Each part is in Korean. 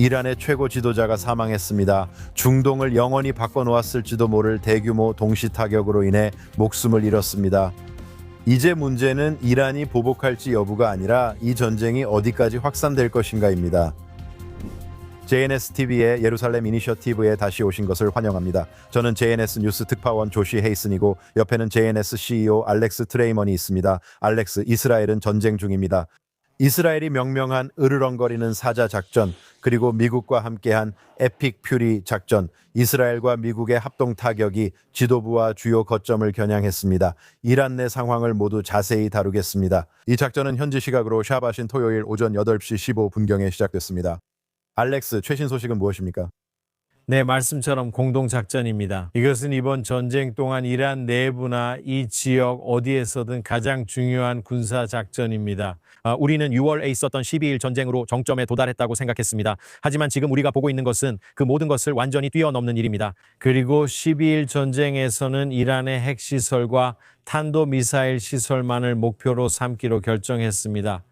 이란의 최고 지도자가 사망했습니다. 중동을 영원히 바꿔놓았을지도 모를 대규모 동시 타격으로 인해 목숨을 잃었습니다. 이제 문제는 이란이 보복할지 여부가 아니라 이 전쟁이 어디까지 확산될 것인가입니다. JNS-TV의 예루살렘 이니셔티브에 다시 오신 것을 환영합니다. 저는 JNS 뉴스 특파원 조시 헤이슨이고 옆에는 JNS CEO 알렉스 트레이먼이 있습니다. 알렉스, 이스라엘은 전쟁 중입니다. 이스라엘이 명명한 으르렁거리는 사자 작전, 그리고 미국과 함께한 에픽 퓨리 작전, 이스라엘과 미국의 합동 타격이 지도부와 주요 거점을 겨냥했습니다. 이란 내 상황을 모두 자세히 다루겠습니다. 이 작전은 현지 시각으로 샤바신 토요일 오전 8시 15분경에 시작됐습니다. 알렉스, 최신 소식은 무엇입니까? 네, 말씀처럼 공동작전입니다. 이것은 이번 전쟁 동안 이란 내부나 이 지역 어디에서든 가장 중요한 군사작전입니다. 우리는 6월에 있었던 12일 전쟁으로 정점에 도달했다고 생각했습니다. 하지만 지금 우리가 보고 있는 것은 그 모든 것을 완전히 뛰어넘는 일입니다. 그리고 12일 전쟁에서는 이란의 핵시설과 탄도미사일 시설만을 목표로 삼기로 결정했습니다.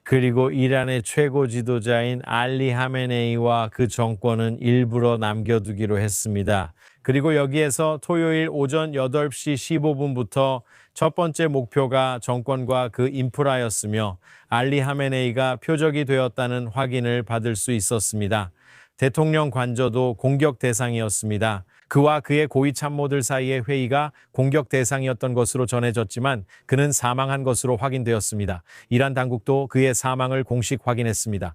그리고 이란의 최고 지도자인 알리 하메네이와 그 정권은 일부러 남겨두기로 했습니다. 그리고 여기에서 토요일 오전 8시 15분부터 첫 번째 목표가 정권과 그 인프라였으며 알리 하메네이가 표적이 되었다는 확인을 받을 수 있었습니다. 대통령 관저도 공격 대상이었습니다. 그와 그의 고위 참모들 사이의 회의가 공격 대상이었던 것으로 전해졌지만 그는 사망한 것으로 확인되었습니다. 이란 당국도 그의 사망을 공식 확인했습니다.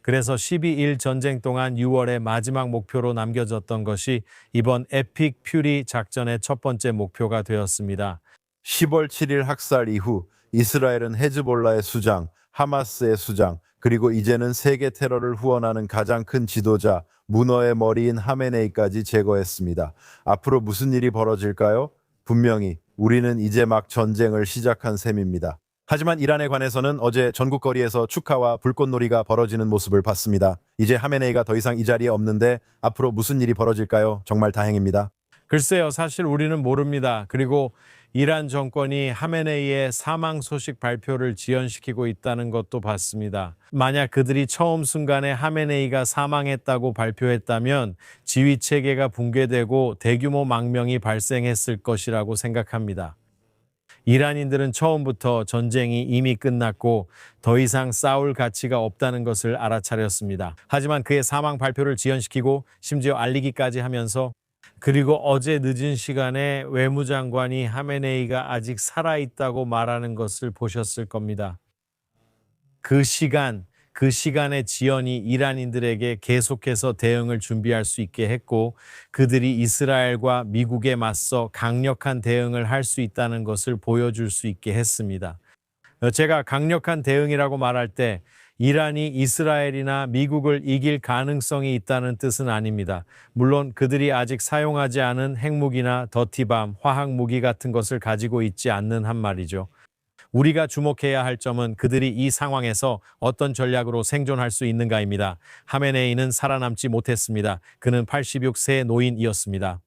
그래서 12일 전쟁 동안 6월의 마지막 목표로 남겨졌던 것이 이번 에픽 퓨리 작전의 첫 번째 목표가 되었습니다. 10월 7일 학살 이후 이스라엘은 헤즈볼라의 수장, 하마스의 수장, 그리고 이제는 세계 테러를 후원하는 가장 큰 지도자, 문어의 머리인 하메네이까지 제거했습니다. 앞으로 무슨 일이 벌어질까요? 분명히 우리는 이제 막 전쟁을 시작한 셈입니다. 하지만 이란에 관해서는 어제 전국 거리에서 축하와 불꽃놀이가 벌어지는 모습을 봤습니다. 이제 하메네이가 더 이상 이 자리에 없는데 앞으로 무슨 일이 벌어질까요? 정말 다행입니다. 글쎄요, 사실 우리는 모릅니다. 그리고 이란 정권이 하메네이의 사망 소식 발표를 지연시키고 있다는 것도 봤습니다. 만약 그들이 처음 순간에 하메네이가 사망했다고 발표했다면 지휘 체계가 붕괴되고 대규모 망명이 발생했을 것이라고 생각합니다. 이란인들은 처음부터 전쟁이 이미 끝났고 더 이상 싸울 가치가 없다는 것을 알아차렸습니다. 하지만 그의 사망 발표를 지연시키고 심지어 알리기까지 하면서 그리고 어제 늦은 시간에 외무장관이 하메네이가 아직 살아있다고 말하는 것을 보셨을 겁니다. 그 시간의 지연이 이란인들에게 계속해서 대응을 준비할 수 있게 했고 그들이 이스라엘과 미국에 맞서 강력한 대응을 할 수 있다는 것을 보여줄 수 있게 했습니다. 제가 강력한 대응이라고 말할 때 이란이 이스라엘이나 미국을 이길 가능성이 있다는 뜻은 아닙니다. 물론 그들이 아직 사용하지 않은 핵무기나 더티밤, 화학무기 같은 것을 가지고 있지 않는 한 말이죠. 우리가 주목해야 할 점은 그들이 이 상황에서 어떤 전략으로 생존할 수 있는가입니다. 하메네이는 살아남지 못했습니다. 그는 86세 노인이었습니다.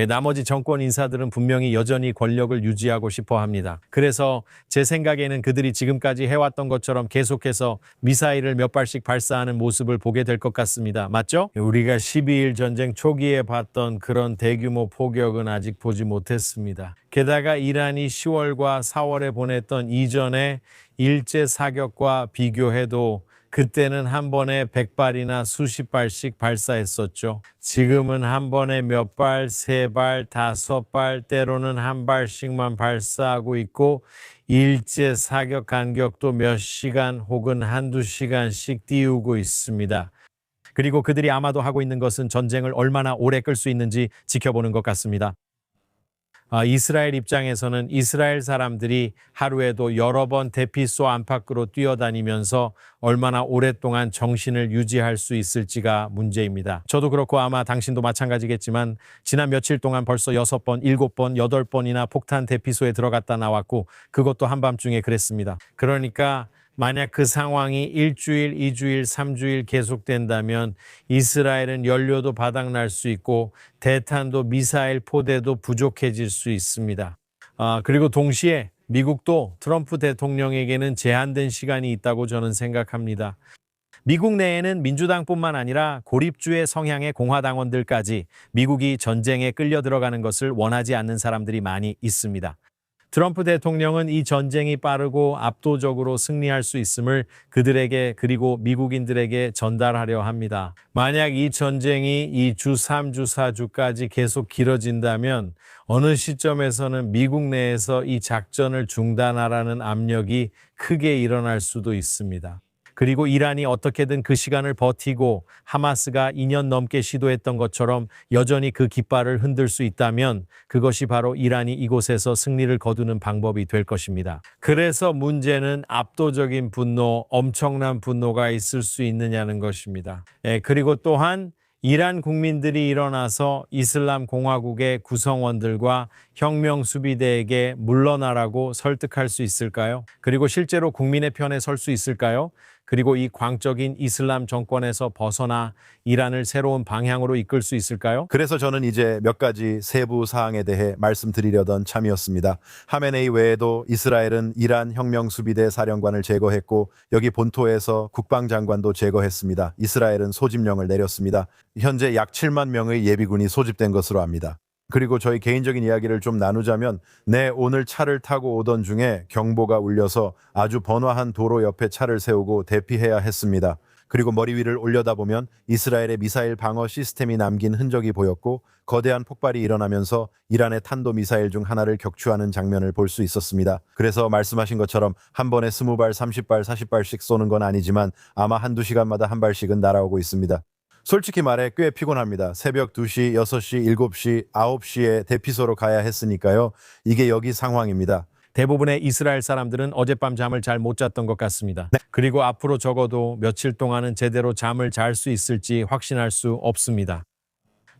나머지 정권 인사들은 분명히 여전히 권력을 유지하고 싶어 합니다. 그래서 제 생각에는 그들이 지금까지 해왔던 것처럼 계속해서 미사일을 몇 발씩 발사하는 모습을 보게 될 것 같습니다. 맞죠? 우리가 12일 전쟁 초기에 봤던 그런 대규모 포격은 아직 보지 못했습니다. 게다가 이란이 10월과 4월에 보냈던 이전의 일제 사격과 비교해도 그때는 한 번에 100발이나 수십 발씩 발사했었죠. 지금은 한 번에 몇 발, 3발, 5발, 때로는 한 발씩만 발사하고 있고 일제 사격 간격도 몇 시간 혹은 한두 시간씩 띄우고 있습니다. 그리고 그들이 아마도 하고 있는 것은 전쟁을 얼마나 오래 끌 수 있는지 지켜보는 것 같습니다. 이스라엘 입장에서는 이스라엘 사람들이 하루에도 여러 번 대피소 안팎으로 뛰어다니면서 얼마나 오랫동안 정신을 유지할 수 있을지가 문제입니다. 저도 그렇고 아마 당신도 마찬가지겠지만 지난 며칠 동안 벌써 6번, 7번, 8번이나 폭탄 대피소에 들어갔다 나왔고 그것도 한밤중에 그랬습니다. 그러니까 만약 그 상황이 일주일, 2주일, 3주일 계속된다면 이스라엘은 연료도 바닥날 수 있고 대탄도 미사일 포대도 부족해질 수 있습니다. 그리고 동시에 미국도 트럼프 대통령에게는 제한된 시간이 있다고 저는 생각합니다. 미국 내에는 민주당뿐만 아니라 고립주의 성향의 공화당원들까지 미국이 전쟁에 끌려 들어가는 것을 원하지 않는 사람들이 많이 있습니다. 트럼프 대통령은 이 전쟁이 빠르고 압도적으로 승리할 수 있음을 그들에게 그리고 미국인들에게 전달하려 합니다. 만약 이 전쟁이 2주, 3주, 4주까지 계속 길어진다면 어느 시점에서는 미국 내에서 이 작전을 중단하라는 압력이 크게 일어날 수도 있습니다. 그리고 이란이 어떻게든 그 시간을 버티고 하마스가 2년 넘게 시도했던 것처럼 여전히 그 깃발을 흔들 수 있다면 그것이 바로 이란이 이곳에서 승리를 거두는 방법이 될 것입니다. 그래서 문제는 압도적인 분노, 엄청난 분노가 있을 수 있느냐는 것입니다. 그리고 또한 이란 국민들이 일어나서 이슬람 공화국의 구성원들과 혁명 수비대에게 물러나라고 설득할 수 있을까요? 그리고 실제로 국민의 편에 설 수 있을까요? 그리고 이 광적인 이슬람 정권에서 벗어나 이란을 새로운 방향으로 이끌 수 있을까요? 그래서 저는 이제 몇 가지 세부 사항에 대해 말씀드리려던 참이었습니다. 하메네이 외에도 이스라엘은 이란 혁명수비대 사령관을 제거했고 여기 본토에서 국방장관도 제거했습니다. 이스라엘은 소집령을 내렸습니다. 현재 약 7만 명의 예비군이 소집된 것으로 압니다. 그리고 저희 개인적인 이야기를 좀 나누자면 오늘 차를 타고 오던 중에 경보가 울려서 아주 번화한 도로 옆에 차를 세우고 대피해야 했습니다. 그리고 머리 위를 올려다보면 이스라엘의 미사일 방어 시스템이 남긴 흔적이 보였고 거대한 폭발이 일어나면서 이란의 탄도미사일 중 하나를 격추하는 장면을 볼 수 있었습니다. 그래서 말씀하신 것처럼 한 번에 20발, 30발, 40발씩 쏘는 건 아니지만 아마 한두 시간마다 한 발씩은 날아오고 있습니다. 솔직히 말해 꽤 피곤합니다. 새벽 2시, 6시, 7시, 9시에 대피소로 가야 했으니까요. 이게 여기 상황입니다. 대부분의 이스라엘 사람들은 어젯밤 잠을 잘 못 잤던 것 같습니다. 그리고 앞으로 적어도 며칠 동안은 제대로 잠을 잘 수 있을지 확신할 수 없습니다.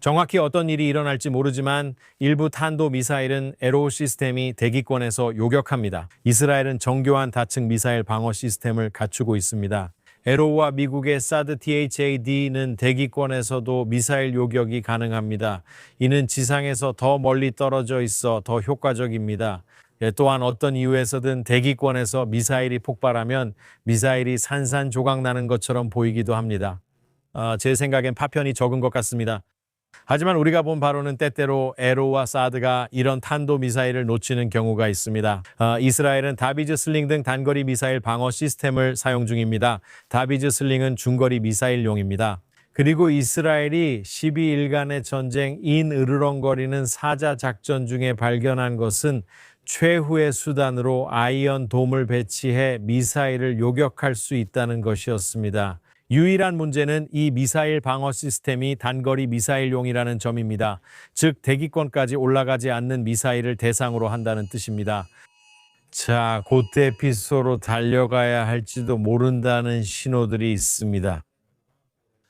정확히 어떤 일이 일어날지 모르지만 일부 탄도 미사일은 에로우 시스템이 대기권에서 요격합니다. 이스라엘은 정교한 다층 미사일 방어 시스템을 갖추고 있습니다. 에로우와 미국의 사드 THAD는 대기권에서도 미사일 요격이 가능합니다. 이는 지상에서 더 멀리 떨어져 있어 더 효과적입니다. 또한 어떤 이유에서든 대기권에서 미사일이 폭발하면 미사일이 산산조각 나는 것처럼 보이기도 합니다. 제 생각엔 파편이 적은 것 같습니다. 하지만 우리가 본 바로는 때때로 에로우와 사드가 이런 탄도미사일을 놓치는 경우가 있습니다. 이스라엘은 다비즈 슬링 등 단거리 미사일 방어 시스템을 사용 중입니다. 다비즈 슬링은 중거리 미사일용입니다. 그리고 이스라엘이 12일간의 전쟁 인으르렁거리는 사자 작전 중에 발견한 것은 최후의 수단으로 아이언 돔을 배치해 미사일을 요격할 수 있다는 것이었습니다. 유일한 문제는 이 미사일 방어 시스템이 단거리 미사일용이라는 점입니다. 즉 대기권까지 올라가지 않는 미사일을 대상으로 한다는 뜻입니다. 자, 곧 대피소로 달려가야 할지도 모른다는 신호들이 있습니다.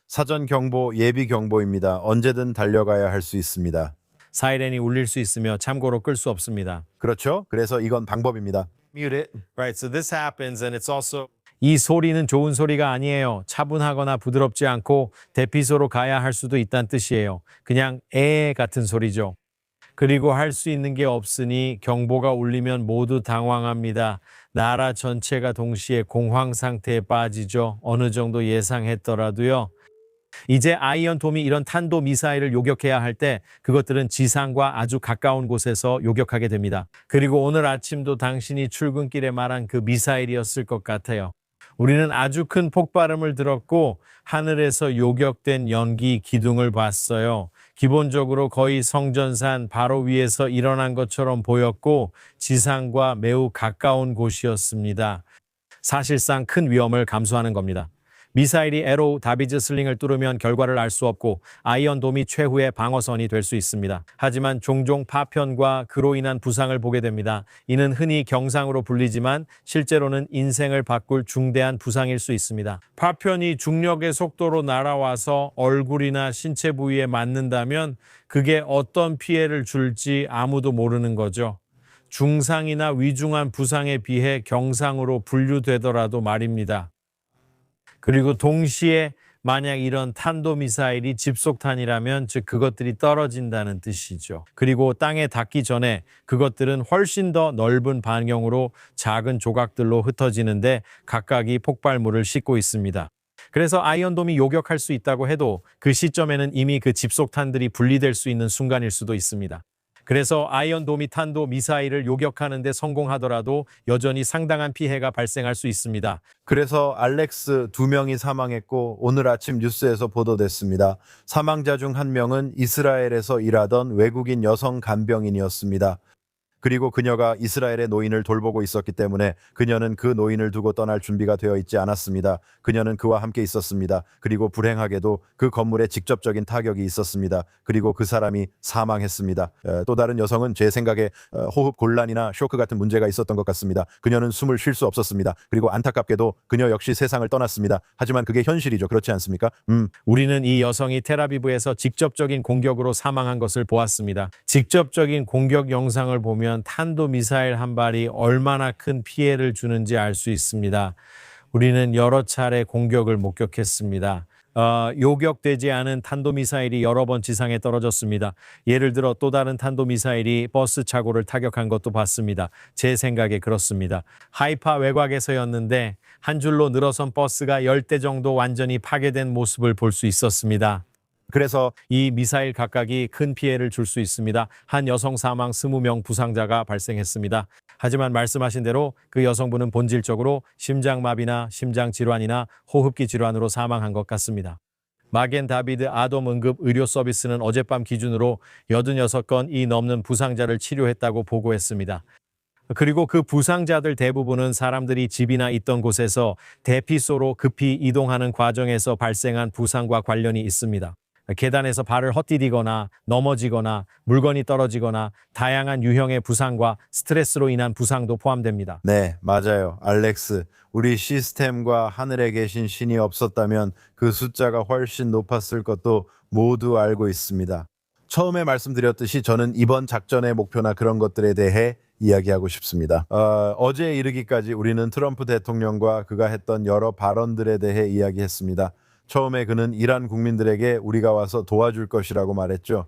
사전 경보, 예비 경보입니다. 언제든 달려가야 할 수 있습니다. 사이렌이 울릴 수 있으며 참고로 끌 수 없습니다. 그렇죠? 그래서 이건 방법입니다. Mute it. Right, so this happens and it's also 이 소리는 좋은 소리가 아니에요. 차분하거나 부드럽지 않고 대피소로 가야 할 수도 있다는 뜻이에요. 그냥 같은 소리죠. 그리고 할 수 있는 게 없으니 경보가 울리면 모두 당황합니다. 나라 전체가 동시에 공황 상태에 빠지죠. 어느 정도 예상했더라도요. 이제 아이언 돔이 이런 탄도 미사일을 요격해야 할 때 그것들은 지상과 아주 가까운 곳에서 요격하게 됩니다. 그리고 오늘 아침도 당신이 출근길에 말한 그 미사일이었을 것 같아요. 우리는 아주 큰 폭발음을 들었고 하늘에서 요격된 연기 기둥을 봤어요. 기본적으로 거의 성전산 바로 위에서 일어난 것처럼 보였고 지상과 매우 가까운 곳이었습니다. 사실상 큰 위험을 감수하는 겁니다. 미사일이 에로우 다비즈 슬링을 뚫으면 결과를 알 수 없고 아이언 돔이 최후의 방어선이 될 수 있습니다. 하지만 종종 파편과 그로 인한 부상을 보게 됩니다. 이는 흔히 경상으로 불리지만 실제로는 인생을 바꿀 중대한 부상일 수 있습니다. 파편이 중력의 속도로 날아와서 얼굴이나 신체 부위에 맞는다면 그게 어떤 피해를 줄지 아무도 모르는 거죠. 중상이나 위중한 부상에 비해 경상으로 분류되더라도 말입니다. 그리고 동시에 만약 이런 탄도미사일이 집속탄이라면 즉 그것들이 떨어진다는 뜻이죠. 그리고 땅에 닿기 전에 그것들은 훨씬 더 넓은 반경으로 작은 조각들로 흩어지는데 각각이 폭발물을 싣고 있습니다. 그래서 아이언돔이 요격할 수 있다고 해도 그 시점에는 이미 그 집속탄들이 분리될 수 있는 순간일 수도 있습니다. 그래서 아이언돔이 탄도 미사일을 요격하는 데 성공하더라도 여전히 상당한 피해가 발생할 수 있습니다. 그래서 알렉스 2명이 사망했고 오늘 아침 뉴스에서 보도됐습니다. 사망자 중 한 명은 이스라엘에서 일하던 외국인 여성 간병인이었습니다. 그리고 그녀가 이스라엘의 노인을 돌보고 있었기 때문에 그녀는 그 노인을 두고 떠날 준비가 되어 있지 않았습니다. 그녀는 그와 함께 있었습니다. 그리고 불행하게도 그 건물에 직접적인 타격이 있었습니다. 그리고 그 사람이 사망했습니다. 또 다른 여성은 제 생각에 호흡 곤란이나 쇼크 같은 문제가 있었던 것 같습니다. 그녀는 숨을 쉴 수 없었습니다. 그리고 안타깝게도 그녀 역시 세상을 떠났습니다. 하지만 그게 현실이죠. 그렇지 않습니까? 우리는 이 여성이 텔아비브에서 직접적인 공격으로 사망한 것을 보았습니다. 직접적인 공격 영상을 보면 탄도미사일 한 발이 얼마나 큰 피해를 주는지 알 수 있습니다. 우리는 여러 차례 공격을 목격했습니다. 요격되지 않은 탄도미사일이 여러 번 지상에 떨어졌습니다. 예를 들어 또 다른 탄도미사일이 버스 차고를 타격한 것도 봤습니다. 제 생각에 그렇습니다. 하이파 외곽에서였는데 한 줄로 늘어선 버스가 10대 정도 완전히 파괴된 모습을 볼 수 있었습니다. 그래서 이 미사일 각각이 큰 피해를 줄 수 있습니다. 한 여성 사망 20명 부상자가 발생했습니다. 하지만 말씀하신 대로 그 여성분은 본질적으로 심장마비나 심장질환이나 호흡기 질환으로 사망한 것 같습니다. 마겐 다비드 아돔 응급 의료 서비스는 어젯밤 기준으로 86건이 넘는 부상자를 치료했다고 보고했습니다. 그리고 그 부상자들 대부분은 사람들이 집이나 있던 곳에서 대피소로 급히 이동하는 과정에서 발생한 부상과 관련이 있습니다. 계단에서 발을 헛디디거나 넘어지거나 물건이 떨어지거나 다양한 유형의 부상과 스트레스로 인한 부상도 포함됩니다. 네, 맞아요. 알렉스, 우리 시스템과 하늘에 계신 신이 없었다면 그 숫자가 훨씬 높았을 것도 모두 알고 있습니다. 처음에 말씀드렸듯이 저는 이번 작전의 목표나 그런 것들에 대해 이야기하고 싶습니다. 어제 이르기까지 우리는 트럼프 대통령과 그가 했던 여러 발언들에 대해 이야기했습니다. 처음에 그는 이란 국민들에게 우리가 와서 도와줄 것이라고 말했죠.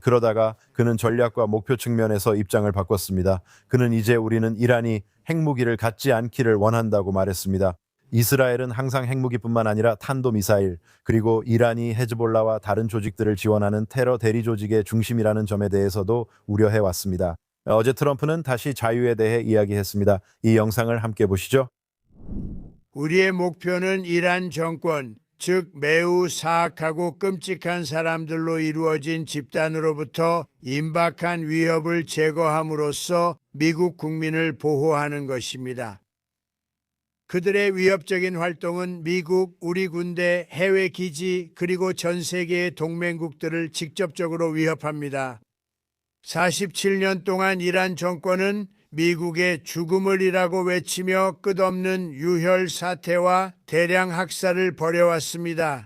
그러다가 그는 전략과 목표 측면에서 입장을 바꿨습니다. 그는 이제 우리는 이란이 핵무기를 갖지 않기를 원한다고 말했습니다. 이스라엘은 항상 핵무기뿐만 아니라 탄도미사일, 그리고 이란이 헤즈볼라와 다른 조직들을 지원하는 테러 대리 조직의 중심이라는 점에 대해서도 우려해 왔습니다. 어제 트럼프는 다시 자유에 대해 이야기했습니다. 이 영상을 함께 보시죠. 우리의 목표는 이란 정권, 즉 매우 사악하고 끔찍한 사람들로 이루어진 집단으로부터 임박한 위협을 제거함으로써 미국 국민을 보호하는 것입니다. 그들의 위협적인 활동은 미국, 우리 군대, 해외 기지, 그리고 전 세계의 동맹국들을 직접적으로 위협합니다. 47년 동안 이란 정권은 미국의 죽음을 이라고 외치며 끝없는 유혈 사태와 대량 학살을 벌여왔습니다.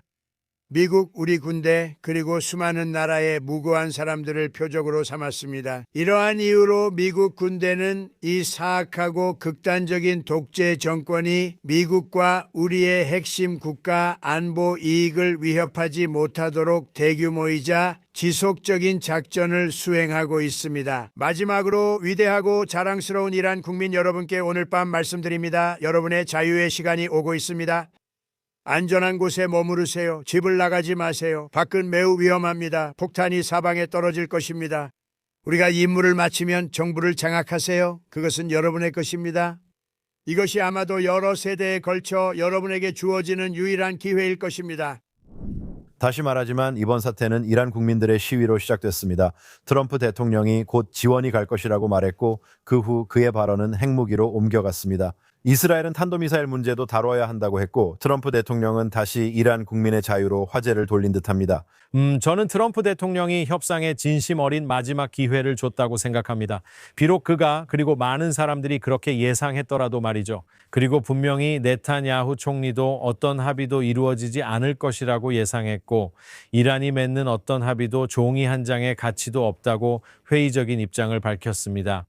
미국, 우리 군대, 그리고 수많은 나라의 무고한 사람들을 표적으로 삼았습니다. 이러한 이유로 미국 군대는 이 사악하고 극단적인 독재 정권이 미국과 우리의 핵심 국가 안보 이익을 위협하지 못하도록 대규모이자 지속적인 작전을 수행하고 있습니다. 마지막으로 위대하고 자랑스러운 이란 국민 여러분께 오늘 밤 말씀드립니다. 여러분의 자유의 시간이 오고 있습니다. 안전한 곳에 머무르세요. 집을 나가지 마세요. 밖은 매우 위험합니다. 폭탄이 사방에 떨어질 것입니다. 우리가 임무를 마치면 정부를 장악하세요. 그것은 여러분의 것입니다. 이것이 아마도 여러 세대에 걸쳐 여러분에게 주어지는 유일한 기회일 것입니다. 다시 말하지만 이번 사태는 이란 국민들의 시위로 시작됐습니다. 트럼프 대통령이 곧 지원이 갈 것이라고 말했고 그 후 그의 발언은 핵무기로 옮겨갔습니다. 이스라엘은 탄도미사일 문제도 다뤄야 한다고 했고 트럼프 대통령은 다시 이란 국민의 자유로 화제를 돌린 듯합니다. 저는 트럼프 대통령이 협상에 진심 어린 마지막 기회를 줬다고 생각합니다. 비록 그가 그리고 많은 사람들이 그렇게 예상했더라도 말이죠. 그리고 분명히 네타냐후 총리도 어떤 합의도 이루어지지 않을 것이라고 예상했고 이란이 맺는 어떤 합의도 종이 한 장의 가치도 없다고 회의적인 입장을 밝혔습니다.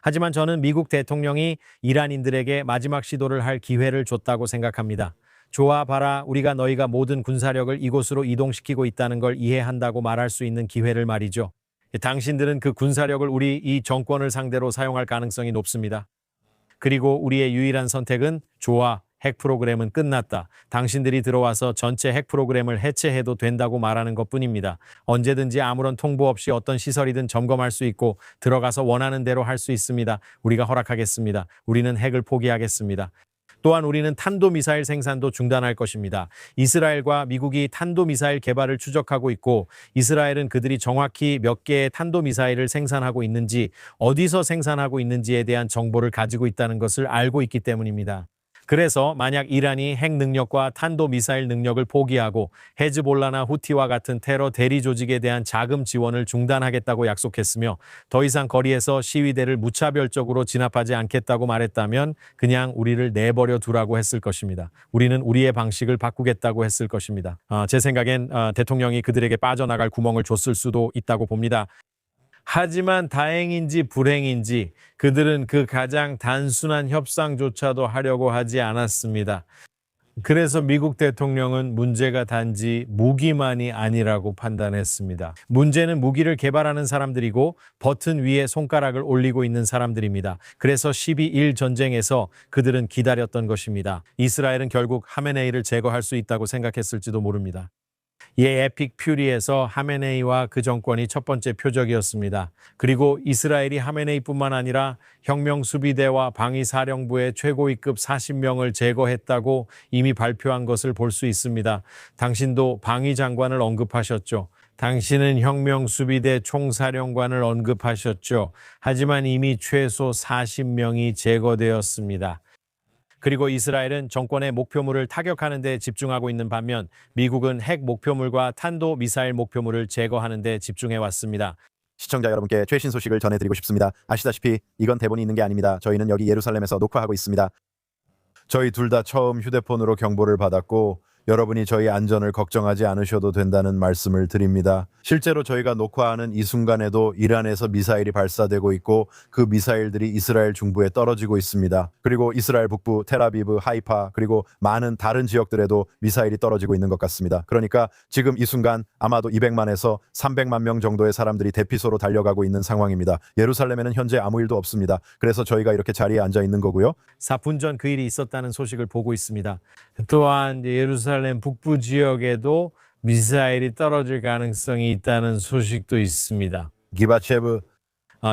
하지만 저는 미국 대통령이 이란인들에게 마지막 시도를 할 기회를 줬다고 생각합니다. 좋아 봐라, 우리가 너희가 모든 군사력을 이곳으로 이동시키고 있다는 걸 이해한다고 말할 수 있는 기회를 말이죠. 당신들은 그 군사력을 우리 이 정권을 상대로 사용할 가능성이 높습니다. 그리고 우리의 유일한 선택은 좋아, 핵 프로그램은 끝났다. 당신들이 들어와서 전체 핵 프로그램을 해체해도 된다고 말하는 것뿐입니다. 언제든지 아무런 통보 없이 어떤 시설이든 점검할 수 있고 들어가서 원하는 대로 할 수 있습니다. 우리가 허락하겠습니다. 우리는 핵을 포기하겠습니다. 또한 우리는 탄도미사일 생산도 중단할 것입니다. 이스라엘과 미국이 탄도미사일 개발을 추적하고 있고 이스라엘은 그들이 정확히 몇 개의 탄도미사일을 생산하고 있는지 어디서 생산하고 있는지에 대한 정보를 가지고 있다는 것을 알고 있기 때문입니다. 그래서 만약 이란이 핵 능력과 탄도미사일 능력을 포기하고 헤즈볼라나 후티와 같은 테러 대리 조직에 대한 자금 지원을 중단하겠다고 약속했으며 더 이상 거리에서 시위대를 무차별적으로 진압하지 않겠다고 말했다면 그냥 우리를 내버려 두라고 했을 것입니다. 우리는 우리의 방식을 바꾸겠다고 했을 것입니다. 제 생각엔 대통령이 그들에게 빠져나갈 구멍을 줬을 수도 있다고 봅니다. 하지만 다행인지 불행인지 그들은 그 가장 단순한 협상조차도 하려고 하지 않았습니다. 그래서 미국 대통령은 문제가 단지 무기만이 아니라고 판단했습니다. 문제는 무기를 개발하는 사람들이고 버튼 위에 손가락을 올리고 있는 사람들입니다. 그래서 12일 전쟁에서 그들은 기다렸던 것입니다. 이스라엘은 결국 하메네이를 제거할 수 있다고 생각했을지도 모릅니다. 이 에픽 퓨리에서 하메네이와 그 정권이 첫 번째 표적이었습니다. 그리고 이스라엘이 하메네이뿐만 아니라 혁명수비대와 방위사령부의 최고위급 40명을 제거했다고 이미 발표한 것을 볼 수 있습니다. 당신도 방위장관을 언급하셨죠. 당신은 혁명수비대 총사령관을 언급하셨죠. 하지만 이미 최소 40명이 제거되었습니다. 그리고 이스라엘은 정권의 목표물을 타격하는 데 집중하고 있는 반면 미국은 핵 목표물과 탄도 미사일 목표물을 제거하는 데 집중해 왔습니다. 시청자 여러분께 최신 소식을 전해드리고 싶습니다. 아시다시피 이건 대본이 있는 게 아닙니다. 저희는 여기 예루살렘에서 녹화하고 있습니다. 저희 둘 다 처음 휴대폰으로 경보를 받았고 여러분이 저희 안전을 걱정하지 않으셔도 된다는 말씀을 드립니다. 실제로 저희가 녹화하는 이 순간에도 이란에서 미사일이 발사되고 있고 그 미사일들이 이스라엘 중부에 떨어지고 있습니다. 그리고 이스라엘 북부 텔아비브, 하이파 그리고 많은 다른 지역들에도 미사일이 떨어지고 있는 것 같습니다. 그러니까 지금 이 순간 아마도 200만에서 300만 명 정도의 사람들이 대피소로 달려가고 있는 상황입니다. 예루살렘에는 현재 아무 일도 없습니다. 그래서 저희가 이렇게 자리에 앉아 있는 거고요. 4분 전 그 일이 있었다는 소식을 보고 있습니다. 또한 예루살렘 북부 지역에도 미사일이 떨어질 가능성이 있다는 소식도 있습니다. 기바체브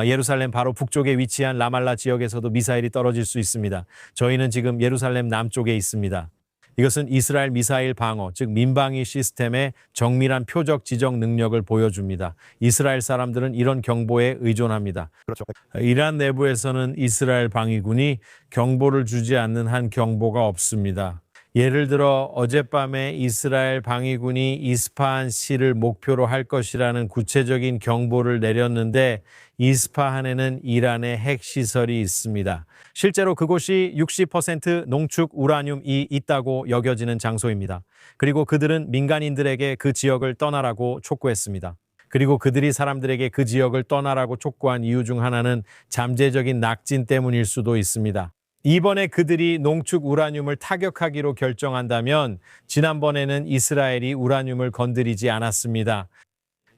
예루살렘 바로 북쪽에 위치한 라말라 지역에서도 미사일이 떨어질 수 있습니다. 저희는 지금 예루살렘 남쪽에 있습니다. 이것은 이스라엘 미사일 방어, 즉 민방위 시스템의 정밀한 표적 지정 능력을 보여줍니다. 이스라엘 사람들은 이런 경보에 의존합니다. 그렇죠. 이란 내부에서는 이스라엘 방위군이 경보를 주지 않는 한 경보가 없습니다. 예를 들어 어젯밤에 이스라엘 방위군이 이스파한 시를 목표로 할 것이라는 구체적인 경보를 내렸는데 이스파한에는 이란의 핵시설이 있습니다. 실제로 그곳이 60% 농축 우라늄이 있다고 여겨지는 장소입니다. 그리고 그들은 민간인들에게 그 지역을 떠나라고 촉구했습니다. 그리고 그들이 사람들에게 그 지역을 떠나라고 촉구한 이유 중 하나는 잠재적인 낙진 때문일 수도 있습니다. 이번에 그들이 농축 우라늄을 타격하기로 결정한다면 지난번에는 이스라엘이 우라늄을 건드리지 않았습니다.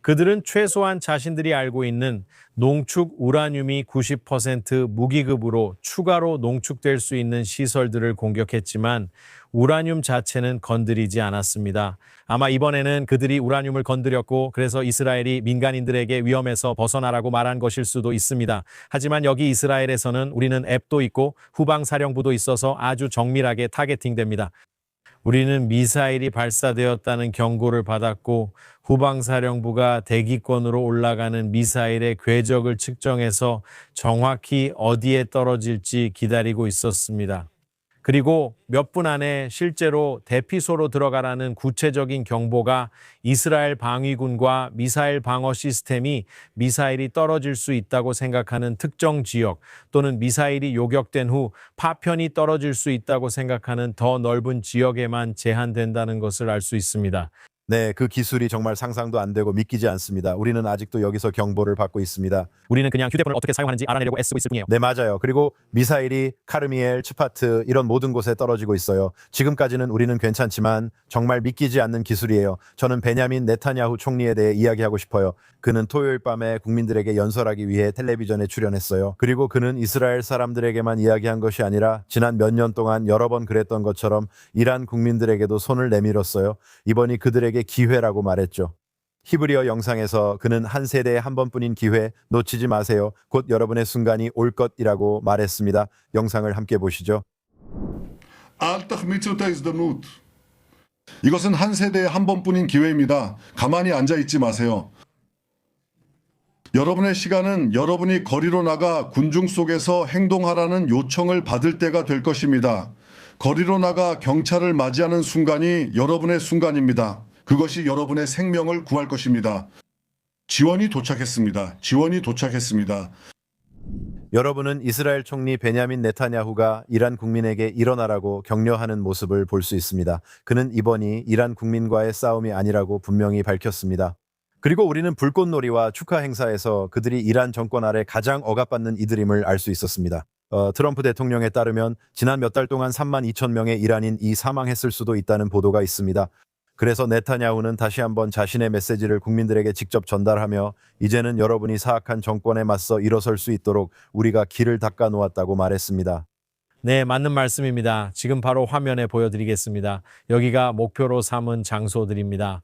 그들은 최소한 자신들이 알고 있는 농축 우라늄이 90% 무기급으로 추가로 농축될 수 있는 시설들을 공격했지만 우라늄 자체는 건드리지 않았습니다. 아마 이번에는 그들이 우라늄을 건드렸고 그래서 이스라엘이 민간인들에게 위험에서 벗어나라고 말한 것일 수도 있습니다. 하지만 여기 이스라엘에서는 우리는 앱도 있고 후방사령부도 있어서 아주 정밀하게 타겟팅됩니다. 우리는 미사일이 발사되었다는 경고를 받았고 후방사령부가 대기권으로 올라가는 미사일의 궤적을 측정해서 정확히 어디에 떨어질지 기다리고 있었습니다. 그리고 몇 분 안에 실제로 대피소로 들어가라는 구체적인 경보가 이스라엘 방위군과 미사일 방어 시스템이 미사일이 떨어질 수 있다고 생각하는 특정 지역 또는 미사일이 요격된 후 파편이 떨어질 수 있다고 생각하는 더 넓은 지역에만 제한된다는 것을 알 수 있습니다. 네, 그 기술이 정말 상상도 안 되고 믿기지 않습니다. 우리는 아직도 여기서 경보를 받고 있습니다. 우리는 그냥 휴대폰을 어떻게 사용하는지 알아내려고 애쓰고 있을 뿐이에요. 네, 맞아요. 그리고 미사일이 카르미엘, 츠파트 이런 모든 곳에 떨어지고 있어요. 지금까지는 우리는 괜찮지만 정말 믿기지 않는 기술이에요. 저는 베냐민 네타냐후 총리에 대해 이야기하고 싶어요. 그는 토요일 밤에 국민들에게 연설하기 위해 텔레비전에 출연했어요. 그리고 그는 이스라엘 사람들에게만 이야기한 것이 아니라 지난 몇 년 동안 여러 번 그랬던 것처럼 이란 국민들에게도 손을 내밀었어요. 이번이 그들에게 기회라고 말했죠. 히브리어 영상에서 그는 한 세대에 한 번뿐인 기회 놓치지 마세요. 곧 여러분의 순간이 올 것이라고 말했습니다. 영상을 함께 보시죠. אל תחמיצו את ההזדמנות. 이것은 한 세대에 한 번뿐인 기회입니다. 가만히 앉아 있지 마세요. 여러분의 시간은 여러분이 거리로 나가 군중 속에서 행동하라는 요청을 받을 때가 될 것입니다. 거리로 나가 경찰을 맞이하는 순간이 여러분의 순간입니다. 그것이 여러분의 생명을 구할 것입니다. 지원이 도착했습니다. 지원이 도착했습니다. 여러분은 이스라엘 총리 베냐민 네타냐후가 이란 국민에게 일어나라고 격려하는 모습을 볼 수 있습니다. 그는 이번이 이란 국민과의 싸움이 아니라고 분명히 밝혔습니다. 그리고 우리는 불꽃놀이와 축하 행사에서 그들이 이란 정권 아래 가장 억압받는 이들임을 알 수 있었습니다. 트럼프 대통령에 따르면 지난 몇 달 동안 3만 2천 명의 이란인이 사망했을 수도 있다는 보도가 있습니다. 그래서 네타냐후는 다시 한번 자신의 메시지를 국민들에게 직접 전달하며 이제는 여러분이 사악한 정권에 맞서 일어설 수 있도록 우리가 길을 닦아 놓았다고 말했습니다. 네, 맞는 말씀입니다. 지금 바로 화면에 보여드리겠습니다. 여기가 목표로 삼은 장소들입니다.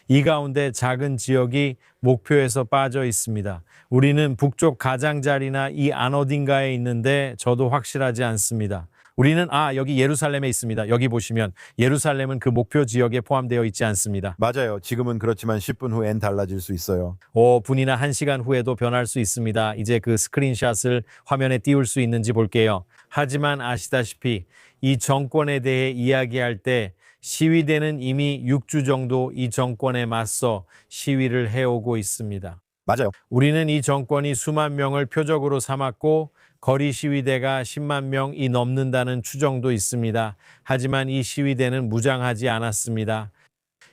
이 가운데 작은 지역이 목표에서 빠져 있습니다. 우리는 북쪽 가장자리나 이 안 어딘가에 있는데 저도 확실하지 않습니다. 우리는 여기 예루살렘에 있습니다. 여기 보시면 예루살렘은 그 목표 지역에 포함되어 있지 않습니다. 맞아요. 지금은 그렇지만 10분 후엔 달라질 수 있어요. 5분이나 1시간 후에도 변할 수 있습니다. 이제 그 스크린샷을 화면에 띄울 수 있는지 볼게요. 하지만 아시다시피 이 정권에 대해 이야기할 때 시위대는 이미 6주 정도 이 정권에 맞서 시위를 해오고 있습니다. 맞아요. 우리는 이 정권이 수만 명을 표적으로 삼았고 거리 시위대가 10만 명이 넘는다는 추정도 있습니다. 하지만 이 시위대는 무장하지 않았습니다.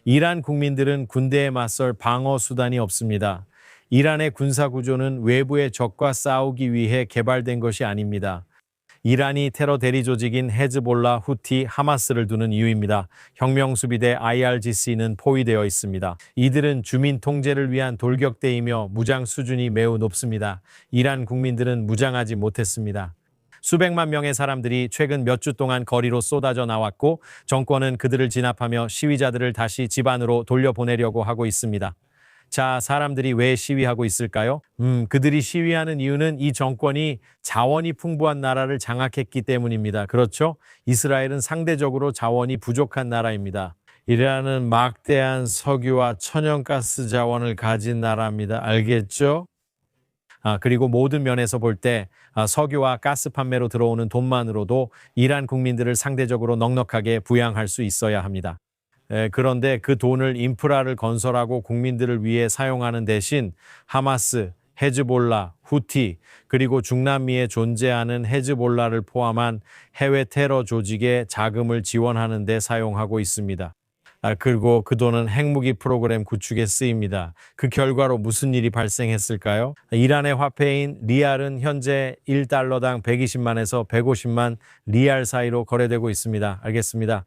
이란 국민들은 군대에 맞설 방어 수단이 없습니다. 이란의 군사 구조는 외부의 적과 싸우기 위해 개발된 것이 아닙니다. 이란이 테러 대리 조직인 헤즈볼라, 후티, 하마스를 두는 이유입니다. 혁명수비대 IRGC는 포위되어 있습니다. 이들은 주민 통제를 위한 돌격대이며 무장 수준이 매우 높습니다. 이란 국민들은 무장하지 못했습니다. 수백만 명의 사람들이 최근 몇 주 동안 거리로 쏟아져 나왔고 정권은 그들을 진압하며 시위자들을 다시 집 안으로 돌려보내려고 하고 있습니다. 자, 사람들이 왜 시위하고 있을까요? 그들이 시위하는 이유는 이 정권이 자원이 풍부한 나라를 장악했기 때문입니다. 그렇죠? 이스라엘은 상대적으로 자원이 부족한 나라입니다. 이란은 막대한 석유와 천연가스 자원을 가진 나라입니다. 알겠죠? 그리고 모든 면에서 볼 때 석유와 가스 판매로 들어오는 돈만으로도 이란 국민들을 상대적으로 넉넉하게 부양할 수 있어야 합니다. 그런데 그 돈을 인프라를 건설하고 국민들을 위해 사용하는 대신 하마스, 헤즈볼라, 후티, 그리고 중남미에 존재하는 헤즈볼라를 포함한 해외 테러 조직에 자금을 지원하는 데 사용하고 있습니다. 그리고 그 돈은 핵무기 프로그램 구축에 쓰입니다. 그 결과로 무슨 일이 발생했을까요? 이란의 화폐인 리알은 현재 1달러당 120만에서 150만 리알 사이로 거래되고 있습니다. 알겠습니다.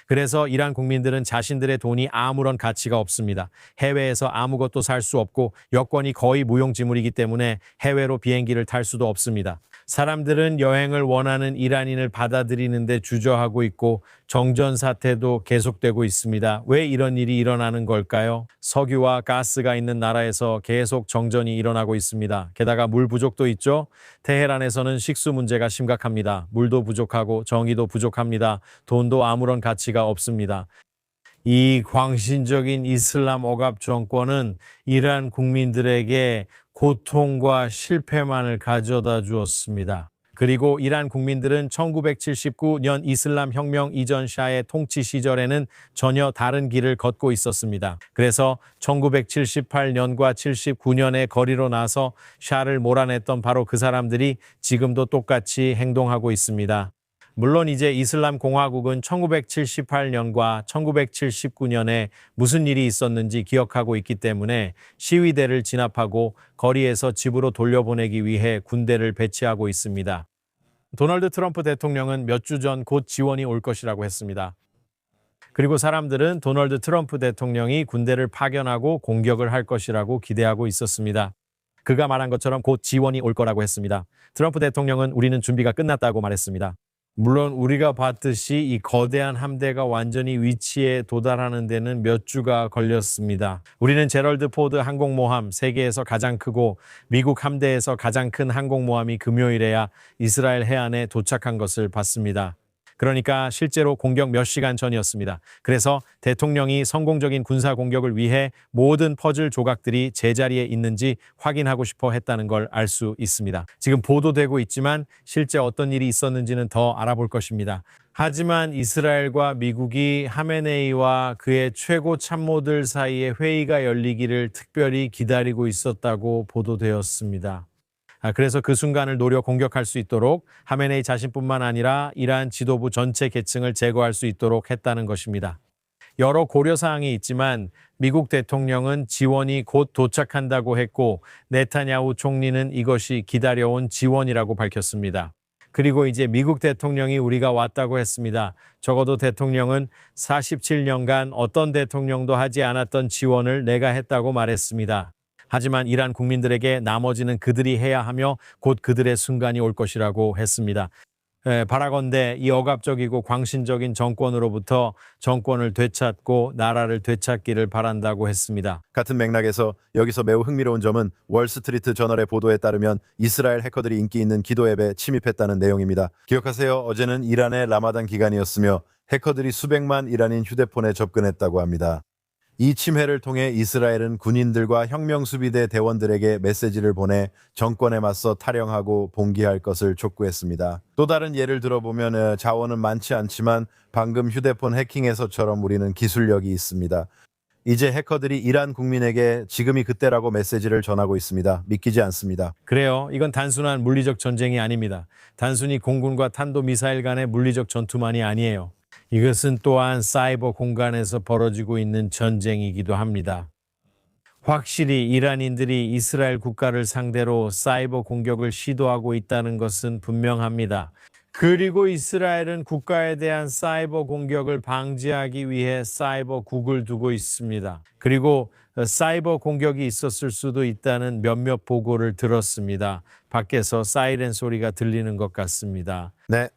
그래서 이란 국민들은 자신들의 돈이 아무런 가치가 없습니다. 해외에서 아무것도 살 수 없고 여권이 거의 무용지물이기 때문에 해외로 비행기를 탈 수도 없습니다. 사람들은 여행을 원하는 이란인을 받아들이는데 주저하고 있고 정전 사태도 계속되고 있습니다. 왜 이런 일이 일어나는 걸까요? 석유와 가스가 있는 나라에서 계속 정전이 일어나고 있습니다. 게다가 물 부족도 있죠. 테헤란에서는 식수 문제가 심각합니다. 물도 부족하고 정의도 부족합니다. 돈도 아무런 가치가 없습니다. 이 광신적인 이슬람 억압 정권은 이란 국민들에게 고통과 실패만을 가져다 주었습니다. 그리고 이란 국민들은 1979년 이슬람 혁명 이전 샤의 통치 시절에는 전혀 다른 길을 걷고 있었습니다. 그래서 1978년과 79년에 거리로 나서 샤를 몰아냈던 바로 그 사람들이 지금도 똑같이 행동하고 있습니다. 물론 이제 이슬람 공화국은 1978년과 1979년에 무슨 일이 있었는지 기억하고 있기 때문에 시위대를 진압하고 거리에서 집으로 돌려보내기 위해 군대를 배치하고 있습니다. 도널드 트럼프 대통령은 몇 주 전 곧 지원이 올 것이라고 했습니다. 그리고 사람들은 도널드 트럼프 대통령이 군대를 파견하고 공격을 할 것이라고 기대하고 있었습니다. 그가 말한 것처럼 곧 지원이 올 거라고 했습니다. 트럼프 대통령은 우리는 준비가 끝났다고 말했습니다. 물론 우리가 봤듯이 이 거대한 함대가 완전히 위치에 도달하는 데는 몇 주가 걸렸습니다. 우리는 제럴드 포드 항공모함, 세계에서 가장 크고 미국 함대에서 가장 큰 항공모함이 금요일에야 이스라엘 해안에 도착한 것을 봤습니다. 그러니까 실제로 공격 몇 시간 전이었습니다. 그래서 대통령이 성공적인 군사 공격을 위해 모든 퍼즐 조각들이 제자리에 있는지 확인하고 싶어 했다는 걸 알 수 있습니다. 지금 보도되고 있지만 실제 어떤 일이 있었는지는 더 알아볼 것입니다. 하지만 이스라엘과 미국이 하메네이와 그의 최고 참모들 사이에 회의가 열리기를 특별히 기다리고 있었다고 보도되었습니다. 그래서 그 순간을 노려 공격할 수 있도록 하메네이 자신뿐만 아니라 이란 지도부 전체 계층을 제거할 수 있도록 했다는 것입니다. 여러 고려사항이 있지만 미국 대통령은 지원이 곧 도착한다고 했고 네타냐후 총리는 이것이 기다려온 지원이라고 밝혔습니다. 그리고 이제 미국 대통령이 우리가 왔다고 했습니다. 적어도 대통령은 47년간 어떤 대통령도 하지 않았던 지원을 내가 했다고 말했습니다. 하지만 이란 국민들에게 나머지는 그들이 해야 하며 곧 그들의 순간이 올 것이라고 했습니다. 바라건대 이 억압적이고 광신적인 정권으로부터 정권을 되찾고 나라를 되찾기를 바란다고 했습니다. 같은 맥락에서 여기서 매우 흥미로운 점은 월스트리트 저널의 보도에 따르면 이스라엘 해커들이 인기 있는 기도 앱에 침입했다는 내용입니다. 기억하세요? 어제는 이란의 라마단 기간이었으며 해커들이 수백만 이란인 휴대폰에 접근했다고 합니다. 이 침해를 통해 이스라엘은 군인들과 혁명수비대 대원들에게 메시지를 보내 정권에 맞서 탈영하고 봉기할 것을 촉구했습니다. 또 다른 예를 들어보면 자원은 많지 않지만 방금 휴대폰 해킹에서처럼 우리는 기술력이 있습니다. 이제 해커들이 이란 국민에게 지금이 그때라고 메시지를 전하고 있습니다. 믿기지 않습니다. 그래요. 이건 단순한 물리적 전쟁이 아닙니다. 단순히 공군과 탄도미사일 간의 물리적 전투만이 아니에요. 이것은 또한 사이버 공간에서 벌어지고 있는 전쟁이기도 합니다. 확실히 이란인들이 이스라엘 국가를 상대로 사이버 공격을 시도하고 있다는 것은 분명합니다. 그리고 이스라엘은 국가에 대한 사이버 공격을 방지하기 위해 사이버국을 두고 있습니다. 그리고 사이버 공격이 있었을 수도 있다는 몇몇 보고를 들었습니다. 밖에서 사이렌 소리가 들리는 것 같습니다. 네,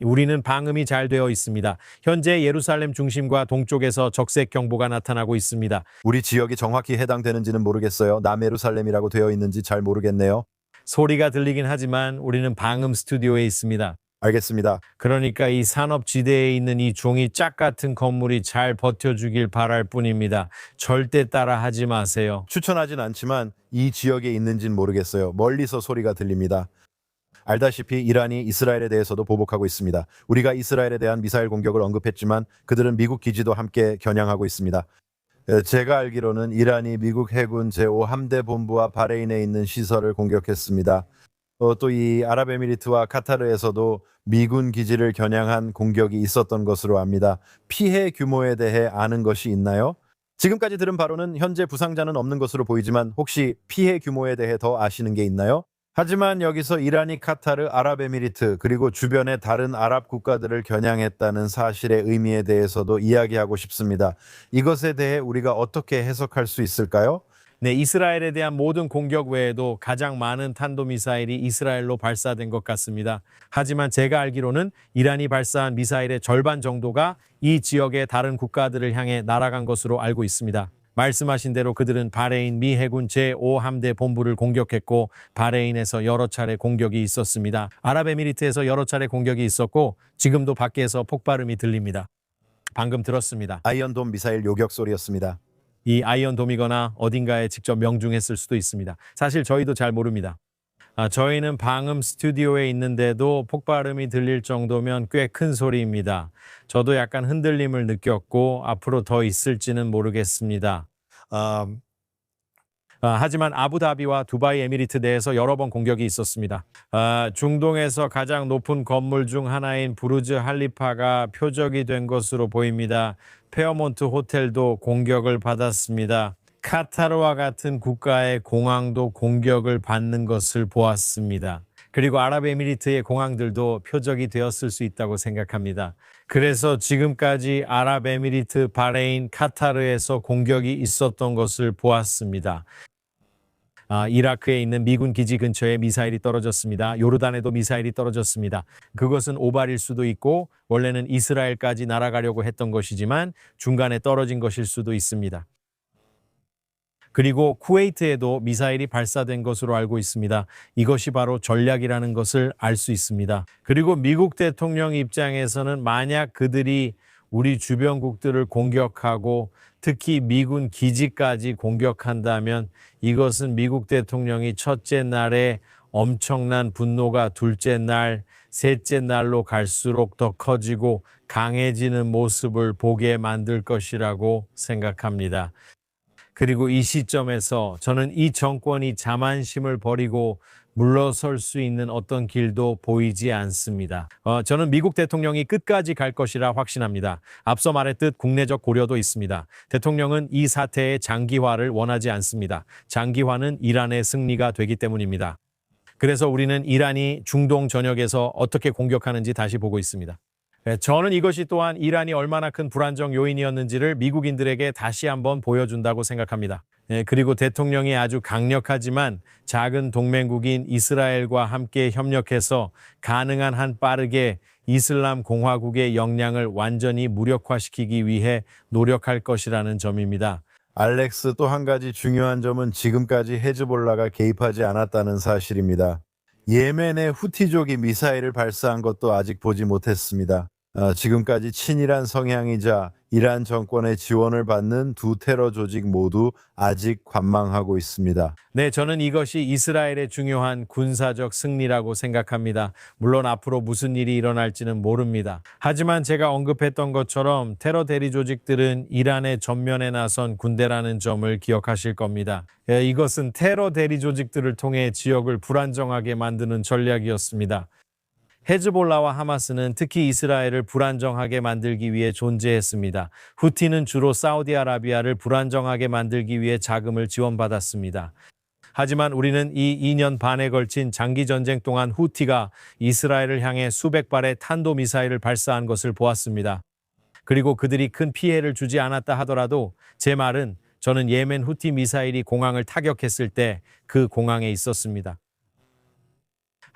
우리는 방음이 잘 되어 있습니다. 현재 예루살렘 중심과 동쪽에서 적색 경보가 나타나고 있습니다. 우리 지역이 정확히 해당되는지는 모르겠어요. 남예루살렘이라고 되어 있는지 잘 모르겠네요. 소리가 들리긴 하지만 우리는 방음 스튜디오에 있습니다. 알겠습니다. 그러니까 이 산업지대에 있는 이 종이 짝 같은 건물이 잘 버텨주길 바랄 뿐입니다. 절대 따라 하지 마세요. 추천하진 않지만 이 지역에 있는지는 모르겠어요. 멀리서 소리가 들립니다. 알다시피 이란이 이스라엘에 대해서도 보복하고 있습니다. 우리가 이스라엘에 대한 미사일 공격을 언급했지만 그들은 미국 기지도 함께 겨냥하고 있습니다. 제가 알기로는 이란이 미국 해군 제5함대 본부와 바레인에 있는 시설을 공격했습니다. 또 이 아랍에미리트와 카타르에서도 미군 기지를 겨냥한 공격이 있었던 것으로 압니다. 피해 규모에 대해 아는 것이 있나요? 지금까지 들은 바로는 현재 부상자는 없는 것으로 보이지만 혹시 피해 규모에 대해 더 아시는 게 있나요? 하지만 여기서 이란이 카타르, 아랍에미리트 그리고 주변의 다른 아랍 국가들을 겨냥했다는 사실의 의미에 대해서도 이야기하고 싶습니다. 이것에 대해 우리가 어떻게 해석할 수 있을까요? 네, 이스라엘에 대한 모든 공격 외에도 가장 많은 탄도미사일이 이스라엘로 발사된 것 같습니다. 하지만 제가 알기로는 이란이 발사한 미사일의 절반 정도가 이 지역의 다른 국가들을 향해 날아간 것으로 알고 있습니다. 말씀하신 대로 그들은 바레인 미 해군 제5함대 본부를 공격했고 바레인에서 여러 차례 공격이 있었습니다. 아랍에미리트에서 여러 차례 공격이 있었고 지금도 밖에서 폭발음이 들립니다. 방금 들었습니다. 아이언돔 미사일 요격 소리였습니다. 이 아이언돔이거나 어딘가에 직접 명중했을 수도 있습니다. 사실 저희도 잘 모릅니다. 저희는 방음 스튜디오에 있는데도 폭발음이 들릴 정도면 꽤 큰 소리입니다. 저도 약간 흔들림을 느꼈고 앞으로 더 있을지는 모르겠습니다. 하지만 아부다비와 두바이 에미리트 내에서 여러 번 공격이 있었습니다. 중동에서 가장 높은 건물 중 하나인 부르즈 할리파가 표적이 된 것으로 보입니다. 페어몬트 호텔도 공격을 받았습니다. 카타르와 같은 국가의 공항도 공격을 받는 것을 보았습니다. 그리고 아랍에미리트의 공항들도 표적이 되었을 수 있다고 생각합니다. 그래서 지금까지 아랍에미리트, 바레인, 카타르에서 공격이 있었던 것을 보았습니다. 이라크에 있는 미군 기지 근처에 미사일이 떨어졌습니다. 요르단에도 미사일이 떨어졌습니다. 그것은 오발일 수도 있고 원래는 이스라엘까지 날아가려고 했던 것이지만 중간에 떨어진 것일 수도 있습니다. 그리고 쿠웨이트에도 미사일이 발사된 것으로 알고 있습니다. 이것이 바로 전략이라는 것을 알 수 있습니다. 그리고 미국 대통령 입장에서는 만약 그들이 우리 주변국들을 공격하고 특히 미군 기지까지 공격한다면 이것은 미국 대통령이 첫째 날에 엄청난 분노가 둘째 날, 셋째 날로 갈수록 더 커지고 강해지는 모습을 보게 만들 것이라고 생각합니다. 그리고 이 시점에서 저는 이 정권이 자만심을 버리고 물러설 수 있는 어떤 길도 보이지 않습니다. 저는 미국 대통령이 끝까지 갈 것이라 확신합니다. 앞서 말했듯 국내적 고려도 있습니다. 대통령은 이 사태의 장기화를 원하지 않습니다. 장기화는 이란의 승리가 되기 때문입니다. 그래서 우리는 이란이 중동 전역에서 어떻게 공격하는지 다시 보고 있습니다. 저는 이것이 또한 이란이 얼마나 큰 불안정 요인이었는지를 미국인들에게 다시 한번 보여준다고 생각합니다. 그리고 대통령이 아주 강력하지만 작은 동맹국인 이스라엘과 함께 협력해서 가능한 한 빠르게 이슬람 공화국의 역량을 완전히 무력화시키기 위해 노력할 것이라는 점입니다. 알렉스 또 한 가지 중요한 점은 지금까지 헤즈볼라가 개입하지 않았다는 사실입니다. 예멘의 후티족이 미사일을 발사한 것도 아직 보지 못했습니다. 지금까지 친이란 성향이자 이란 정권의 지원을 받는 두 테러 조직 모두 아직 관망하고 있습니다. 네, 저는 이것이 이스라엘의 중요한 군사적 승리라고 생각합니다. 물론 앞으로 무슨 일이 일어날지는 모릅니다. 하지만 제가 언급했던 것처럼 테러 대리 조직들은 이란의 전면에 나선 군대라는 점을 기억하실 겁니다. 이것은 테러 대리 조직들을 통해 지역을 불안정하게 만드는 전략이었습니다. 헤즈볼라와 하마스는 특히 이스라엘을 불안정하게 만들기 위해 존재했습니다. 후티는 주로 사우디아라비아를 불안정하게 만들기 위해 자금을 지원받았습니다. 하지만 우리는 이 2년 반에 걸친 장기 전쟁 동안 후티가 이스라엘을 향해 수백 발의 탄도미사일을 발사한 것을 보았습니다. 그리고 그들이 큰 피해를 주지 않았다 하더라도 제 말은 저는 예멘 후티 미사일이 공항을 타격했을 때 그 공항에 있었습니다.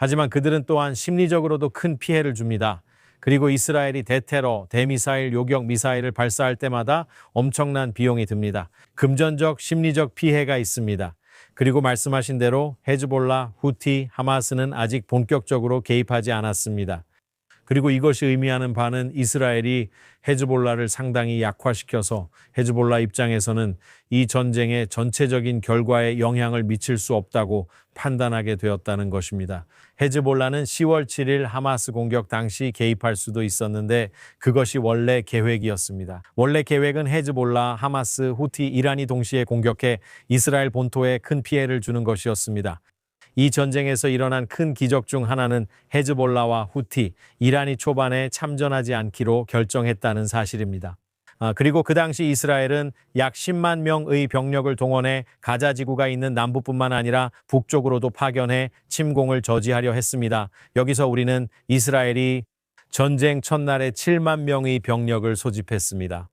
하지만 그들은 또한 심리적으로도 큰 피해를 줍니다. 그리고 이스라엘이 대테러, 대미사일, 요격 미사일을 발사할 때마다 엄청난 비용이 듭니다. 금전적, 심리적 피해가 있습니다. 그리고 말씀하신 대로 헤즈볼라, 후티, 하마스는 아직 본격적으로 개입하지 않았습니다. 그리고 이것이 의미하는 바는 이스라엘이 헤즈볼라를 상당히 약화시켜서 헤즈볼라 입장에서는 이 전쟁의 전체적인 결과에 영향을 미칠 수 없다고 판단하게 되었다는 것입니다. 헤즈볼라는 10월 7일 하마스 공격 당시 개입할 수도 있었는데 그것이 원래 계획이었습니다. 원래 계획은 헤즈볼라, 하마스, 후티, 이란이 동시에 공격해 이스라엘 본토에 큰 피해를 주는 것이었습니다. 이 전쟁에서 일어난 큰 기적 중 하나는 헤즈볼라와 후티, 이란이 초반에 참전하지 않기로 결정했다는 사실입니다. 그리고 그 당시 이스라엘은 약 10만 명의 병력을 동원해 가자 지구가 있는 남부뿐만 아니라 북쪽으로도 파견해 침공을 저지하려 했습니다. 여기서 우리는 이스라엘이 전쟁 첫날에 7만 명의 병력을 소집했습니다.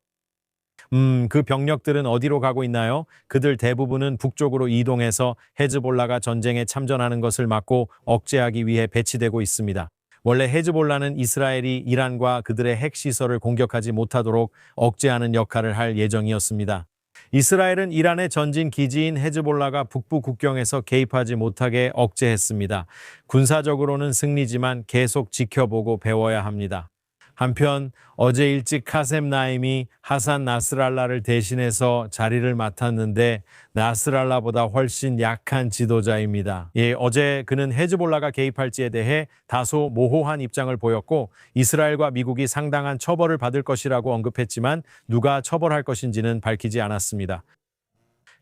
그 병력들은 어디로 가고 있나요? 그들 대부분은 북쪽으로 이동해서 헤즈볼라가 전쟁에 참전하는 것을 막고 억제하기 위해 배치되고 있습니다. 원래 헤즈볼라는 이스라엘이 이란과 그들의 핵시설을 공격하지 못하도록 억제하는 역할을 할 예정이었습니다. 이스라엘은 이란의 전진 기지인 헤즈볼라가 북부 국경에서 개입하지 못하게 억제했습니다. 군사적으로는 승리지만 계속 지켜보고 배워야 합니다. 한편 어제 일찍 카셈 나임이 하산 나스랄라를 대신해서 자리를 맡았는데 나스랄라보다 훨씬 약한 지도자입니다. 어제 그는 헤즈볼라가 개입할지에 대해 다소 모호한 입장을 보였고 이스라엘과 미국이 상당한 처벌을 받을 것이라고 언급했지만 누가 처벌할 것인지는 밝히지 않았습니다.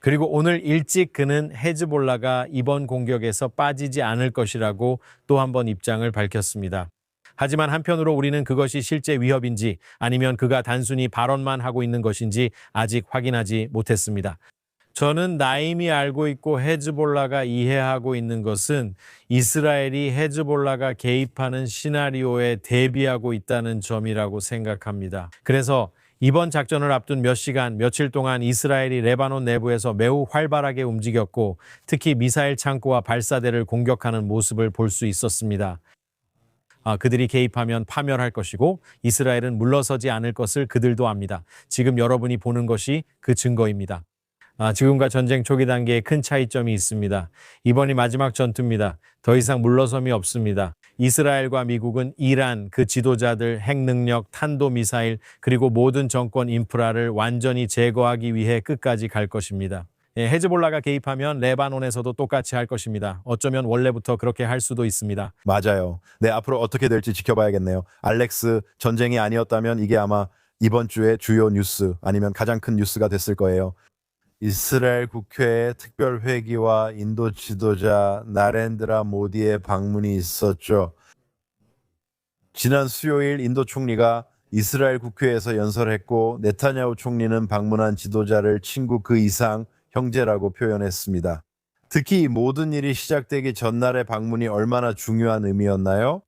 그리고 오늘 일찍 그는 헤즈볼라가 이번 공격에서 빠지지 않을 것이라고 또 한 번 입장을 밝혔습니다. 하지만 한편으로 우리는 그것이 실제 위협인지 아니면 그가 단순히 발언만 하고 있는 것인지 아직 확인하지 못했습니다. 저는 나임이 알고 있고 헤즈볼라가 이해하고 있는 것은 이스라엘이 헤즈볼라가 개입하는 시나리오에 대비하고 있다는 점이라고 생각합니다. 그래서 이번 작전을 앞둔 몇 시간, 며칠 동안 이스라엘이 레바논 내부에서 매우 활발하게 움직였고 특히 미사일 창고와 발사대를 공격하는 모습을 볼 수 있었습니다. 그들이 개입하면 파멸할 것이고 이스라엘은 물러서지 않을 것을 그들도 압니다. 지금 여러분이 보는 것이 그 증거입니다. 지금과 전쟁 초기 단계에 큰 차이점이 있습니다. 이번이 마지막 전투입니다. 더 이상 물러섬이 없습니다. 이스라엘과 미국은 이란, 그 지도자들, 핵능력, 탄도미사일, 그리고 모든 정권 인프라를 완전히 제거하기 위해 끝까지 갈 것입니다. 헤즈볼라가 개입하면 레바논에서도 똑같이 할 것입니다. 어쩌면 원래부터 그렇게 할 수도 있습니다. 맞아요. 네, 앞으로 어떻게 될지 지켜봐야겠네요. 알렉스, 전쟁이 아니었다면 이게 아마 이번 주의 주요 뉴스 아니면 가장 큰 뉴스가 됐을 거예요. 이스라엘 국회에 특별 회기와 인도 지도자 나렌드라 모디의 방문이 있었죠. 지난 수요일 인도 총리가 이스라엘 국회에서 연설했고 네타냐후 총리는 방문한 지도자를 친구 그 이상 형제라고 표현했습니다. 특히 이 모든 일이 시작되기 전날의 방문이 얼마나 중요한 의미였나요?